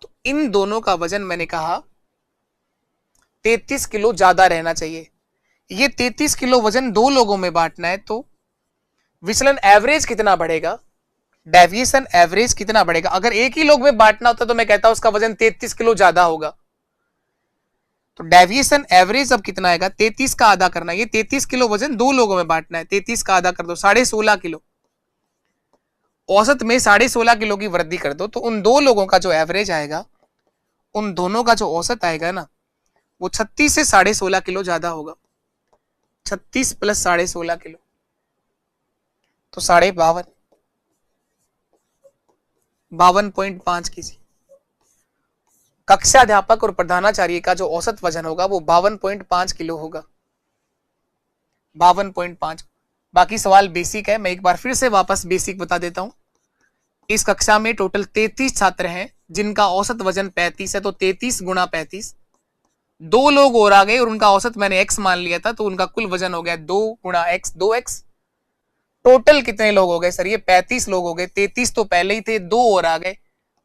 तो इन दोनों का वजन मैंने कहा 33 किलो ज्यादा रहना चाहिए। ये 33 किलो वजन 2 लोगों में बांटना है तो विचलन एवरेज कितना बढ़ेगा, डेविएशन एवरेज कितना बढ़ेगा। अगर एक ही लोग में बांटना होता तो मैं कहता उसका वजन 33 किलो ज्यादा होगा। तो डेविएशन एवरेज अब कितना आएगा? 33 का आधा करना। ये 33 किलो वजन 2 लोगों में बांटना है, 33 का आधा कर दो 16.5 किलो। औसत में 16.5 किलो की वृद्धि कर दो तो उन 2 लोगों का जो एवरेज आएगा, उन दोनों का जो औसत आएगा ना, वो 36 से 16.5 किलो ज्यादा होगा। 36 प्लस 16.5 किलो तो 52, 52.5 केजी। कक्षा अध्यापक और प्रधानाचार्य का जो औसत वजन होगा वो 52.5 किलो होगा। 52.5। बाकी सवाल बेसिक है, मैं एक बार फिर से वापस बेसिक बता देता हूं। इस कक्षा में टोटल 33 छात्र हैं जिनका औसत वजन 35 है, तो 33 गुणा 35। 2 लोग और आ गए और उनका औसत मैंने x मान लिया था तो उनका कुल वजन हो गया 2 गुणा x, 2x। टोटल कितने लोग हो गए सर? ये 35 लोग हो गए। 33 तो पहले ही थे, 2 और आ गए,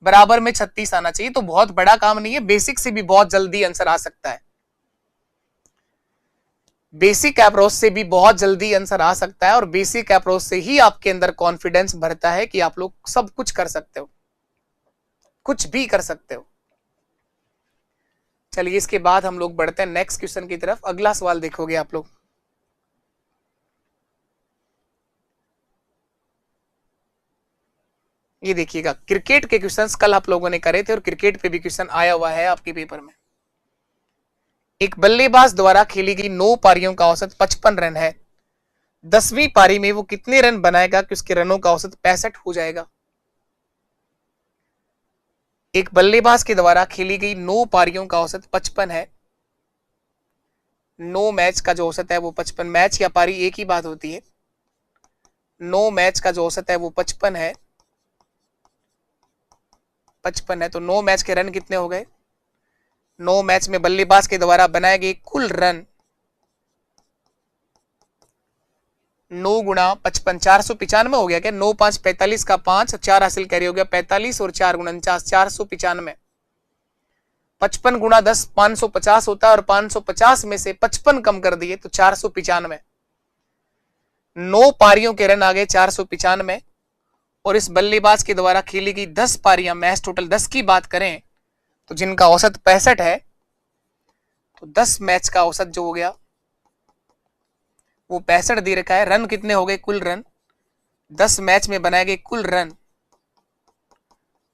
बराबर में 36 आना चाहिए। तो बहुत बड़ा काम नहीं है, बेसिक से भी बहुत जल्दी आंसर आ सकता है। बेसिक अप्रोच से भी बहुत जल्दी आंसर आ सकता है और बेसिक अप्रोच से ही आपके अंदर कॉन्फिडेंस भरता है कि आप लोग सब कुछ कर सकते हो, कुछ भी कर सकते हो। चलिए इसके बाद हम लोग बढ़ते हैं नेक्स्ट क्वेश्चन की तरफ। अगला सवाल देखोगे आप लोग। ये देखिएगा, क्रिकेट के क्वेश्चंस कल आप लोगों ने करे थे और क्रिकेट पे भी क्वेश्चन आया हुआ है आपके पेपर में। एक बल्लेबाज द्वारा खेली गई 9 पारियों का औसत 55 रन है। 10वीं पारी में वो कितने रन बनाएगा कि उसके रनों का औसत 65 हो जाएगा? एक बल्लेबाज के द्वारा खेली गई 9 पारियों का औसत 55 है। 9 मैच का जो औसत है वो 55, मैच या पारी एक ही बात होती है। 9 मैच का जो औसत है वो 55 है, 55 है। तो 9 मैच के रन कितने हो गए? 9 मैच में बल्लेबाज के द्वारा बनाए गए कुल रन 9 गुणा 55, 495 हो गया क्या? 9 5 45 का 5, 4 हासिल कैरी हो गया 45 और 4 गुणा 49, 495। 55 गुणा 10 550 होता है और 550 में से 55 कम कर दिए तो 495। 9 पारियों के रन आ गए 495 और इस बल्लेबाज के द्वारा खेली गई 10 पारियां, मैच टोटल 10 की बात करें तो जिनका औसत 65 है, तो 10 मैच का औसत जो हो गया वो 65 दे रखा है। रन कितने हो गए? कुल रन 10 मैच में बनाए गए कुल रन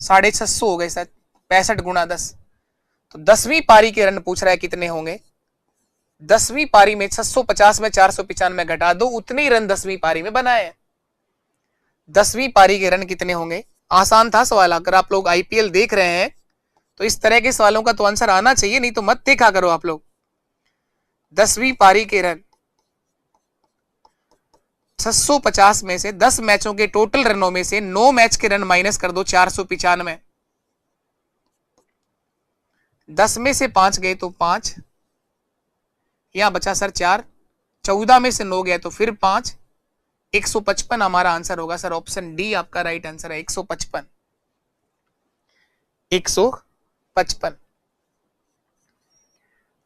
650 हो गए सर। 65 गुणा 10 तो 10वीं पारी के रन पूछ रहा है कितने होंगे। 10वीं पारी में 650 में 495 घटा दो, उतने ही रन 10वीं पारी में बनाए हैं। 10वीं पारी के रन कितने होंगे? आसान था सवाल। अगर आप लोग आईपीएल देख रहे हैं तो इस तरह के सवालों का तो आंसर आना चाहिए, नहीं तो मत देखा करो आप लोग। 10वीं पारी के रन 650 में से 10 मैचों के टोटल रनों में से 9 मैच के रन माइनस कर दो 495। 10 में से 5 गए तो 5, यहां बचा सर 4, 14 में से 9 गया तो फिर 5, 155 हमारा आंसर होगा सर। ऑप्शन डी आपका राइट आंसर है, 155। 155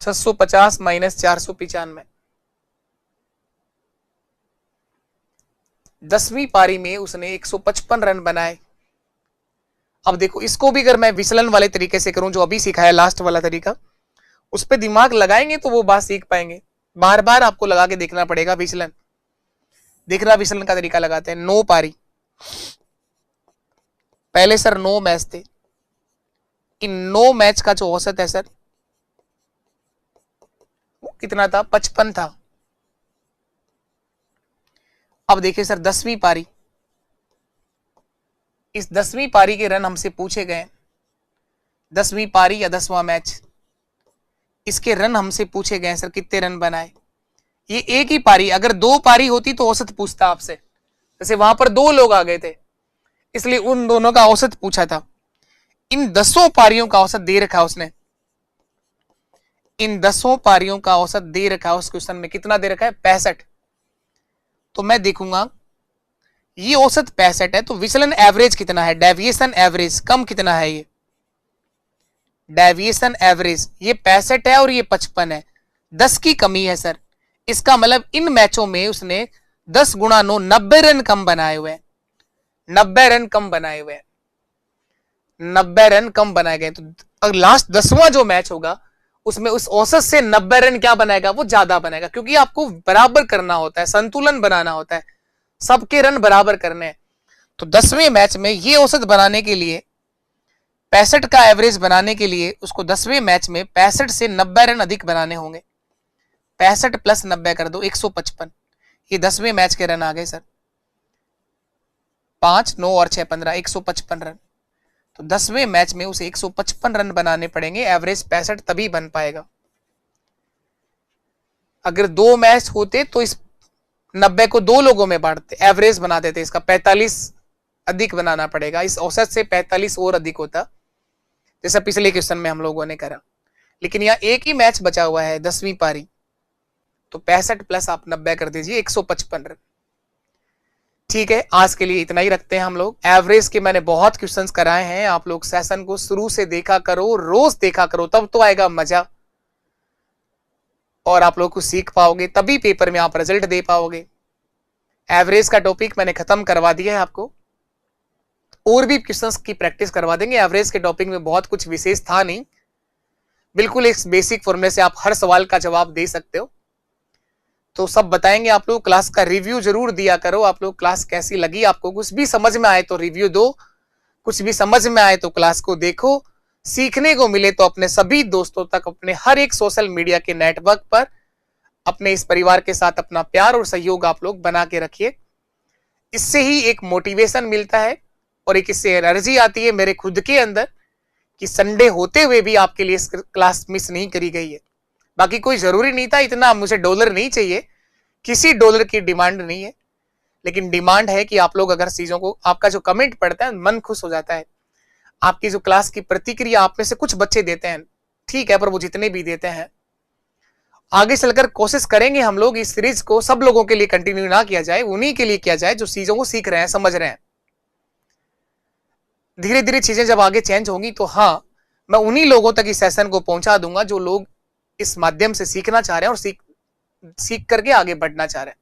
650 माइनस 495। 10वीं पारी में उसने 155 रन बनाए। अब देखो इसको भी अगर मैं विचलन वाले तरीके से करूं, जो अभी सिखाया लास्ट वाला तरीका, उस पर दिमाग लगाएंगे तो वो बात सीख पाएंगे। बार बार आपको लगा के देखना पड़ेगा विचलन। देखना विचलन का तरीका लगाते हैं। 9 पारी, पहले सर 9 मैच थे, इन 9 मैच का जो औसत है सर वो कितना था? 55 था। अब देखिए सर 10वीं पारी, इस 10वीं पारी के रन हमसे पूछे गए। 10वीं पारी या 10वां मैच, इसके रन हमसे पूछे गए सर कितने रन बनाए। ये एक ही पारी, अगर 2 पारी होती तो औसत पूछता आपसे, जैसे वहां पर 2 लोग आ गए थे इसलिए उन दोनों का औसत पूछा था। इन 10 पारियों का औसत दे रखा उसने, इन 10 पारियों का औसत दे रखा है उस क्वेश्चन में। कितना दे रखा है? 65। तो मैं देखूंगा ये औसत 65 है तो विचलन एवरेज कितना है? डेविएशन एवरेज कम कितना है? ये डेविएशन एवरेज ये 65 है और ये 55 है, 10 की कमी है सर। इसका मतलब इन मैचों में उसने 10 गुणा 9 90 रन कम बनाए हुए हैं। 90 रन कम बनाए हुए हैं, 90 रन कम बनाए गए। तो अगर लास्ट 10वां जो मैच होगा उसमें उस औसत से 90 रन क्या बनाएगा? वो ज्यादा बनाएगा, क्योंकि आपको बराबर करना होता है, संतुलन बनाना होता है, सबके रन बराबर करने हैं। तो 10वें मैच में ये औसत बनाने के लिए, 65 का एवरेज बनाने के लिए उसको 10वें मैच में 65 से 90 रन अधिक बनाने होंगे। 65 प्लस 90 कर दो 155। ये 10वें मैच के रन आ गए सर। 5 9 और 6 15, 155 रन। तो 10वें मैच में उसे 155 रन बनाने पड़ेंगे, एवरेज 65 तभी बन पाएगा। अगर 2 मैच होते तो इस 90 को 2 लोगों में बांटते, एवरेज बना देते, इसका 45 अधिक बनाना पड़ेगा। इस औसत से 45 और अधिक होता, जैसा पिछले क्वेश्चन में हम लोगों ने करा। लेकिन यहाँ एक ही मैच बचा हुआ है 10वीं पारी, तो 65 प्लस आप 90 कर दीजिए 155 रन। ठीक है, आज के लिए इतना ही रखते हैं हम लोग। एवरेज के मैंने बहुत क्वेश्चंस कराए हैं, आप लोग सेशन को शुरू से देखा करो, रोज देखा करो, तब तो आएगा मजा और आप लोग कुछ सीख पाओगे, तभी पेपर में आप रिजल्ट दे पाओगे। एवरेज का टॉपिक मैंने खत्म करवा दिया है आपको, और भी क्वेश्चंस की प्रैक्टिस करवा देंगे। एवरेज के टॉपिक में बहुत कुछ विशेष था नहीं, बिल्कुल एक बेसिक फॉर्मूले से आप हर सवाल का जवाब दे सकते हो। तो सब बताएंगे आप लोग। क्लास का रिव्यू जरूर दिया करो, आप लोग क्लास कैसी लगी आपको, कुछ भी समझ में आए तो रिव्यू दो, कुछ भी समझ में आए तो क्लास को देखो, सीखने को मिले तो अपने सभी दोस्तों तक, अपने हर एक सोशल मीडिया के नेटवर्क पर अपने इस परिवार के साथ अपना प्यार और सहयोग आप लोग बना के रखिए। इससे ही एक मोटिवेशन मिलता है और एक इससे एनर्जी आती है मेरे खुद के अंदर कि संडे होते हुए भी आपके लिए क्लास मिस नहीं करी गई है। बाकी कोई जरूरी नहीं था इतना, मुझे डॉलर नहीं चाहिए, किसी डॉलर की डिमांड नहीं है, लेकिन डिमांड है कि आप लोग अगर चीजों को, आपका जो कमेंट पढ़ता है मन खुश हो जाता है। आपकी जो क्लास की प्रतिक्रिया आप में से कुछ बच्चे देते हैं, ठीक है, पर वो जितने भी देते हैं आगे चलकर कोशिश करेंगे हम लोग इस सीरीज को सब लोगों के लिए कंटिन्यू ना किया जाए, उन्हीं के लिए किया जाए जो चीजों को सीख रहे हैं, समझ रहे हैं। धीरे धीरे चीजें जब आगे चेंज होंगी तो हाँ, मैं उन्हीं लोगों तक इस सेशन को पहुंचा दूंगा जो लोग इस माध्यम से सीखना चाह रहे हैं और सीख करके आगे बढ़ना चाह रहे हैं।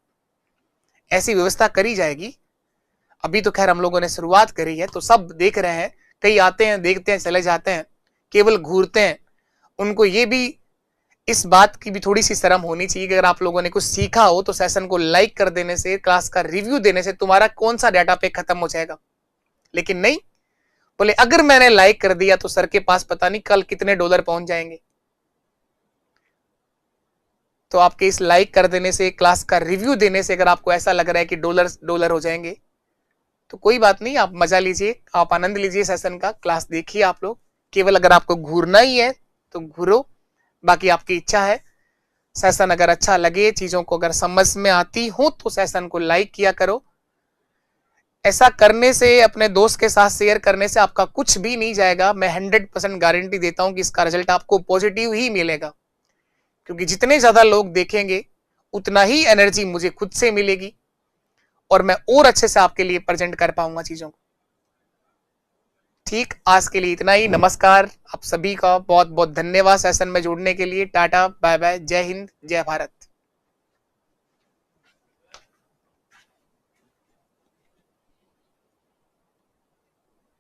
ऐसी व्यवस्था करी जाएगी। अभी तो खैर हम लोगों ने शुरुआत करी है, तो सब देख रहे हैं, कई आते हैं, देखते हैं, चले जाते हैं, केवल घूरते हैं। उनको ये भी, इस बात की भी थोड़ी सी शर्म होनी चाहिए कि अगर आप लोगों ने कुछ सीखा हो तो सेशन को लाइक कर देने से, क्लास का रिव्यू देने से तुम्हारा कौन सा डाटा पैक खत्म हो जाएगा। लेकिन नहीं, बोले अगर मैंने लाइक कर दिया तो सर के पास पता नहीं कल कितने डॉलर पहुंच जाएंगे। तो आपके इस लाइक कर देने से, क्लास का रिव्यू देने से अगर आपको ऐसा लग रहा है कि डॉलर हो जाएंगे, तो कोई बात नहीं, आप मजा लीजिए, आप आनंद लीजिए सेशन का, क्लास देखिए आप लोग। केवल अगर आपको घूरना ही है तो घूरो, बाकी आपकी इच्छा है। सेशन अगर अच्छा लगे, चीजों को अगर समझ में आती हो तो सेशन को लाइक किया करो। ऐसा करने से, अपने दोस्त के साथ शेयर करने से आपका कुछ भी नहीं जाएगा। मैं 100% गारंटी देता हूं कि इसका रिजल्ट आपको पॉजिटिव ही मिलेगा, क्योंकि जितने ज्यादा लोग देखेंगे उतना ही एनर्जी मुझे खुद से मिलेगी और मैं और अच्छे से आपके लिए प्रेजेंट कर पाऊंगा चीजों को। ठीक, आज के लिए इतना ही। नमस्कार, आप सभी का बहुत बहुत धन्यवाद सेशन में जुड़ने के लिए। टाटा, बाय बाय, जय हिंद, जय भारत।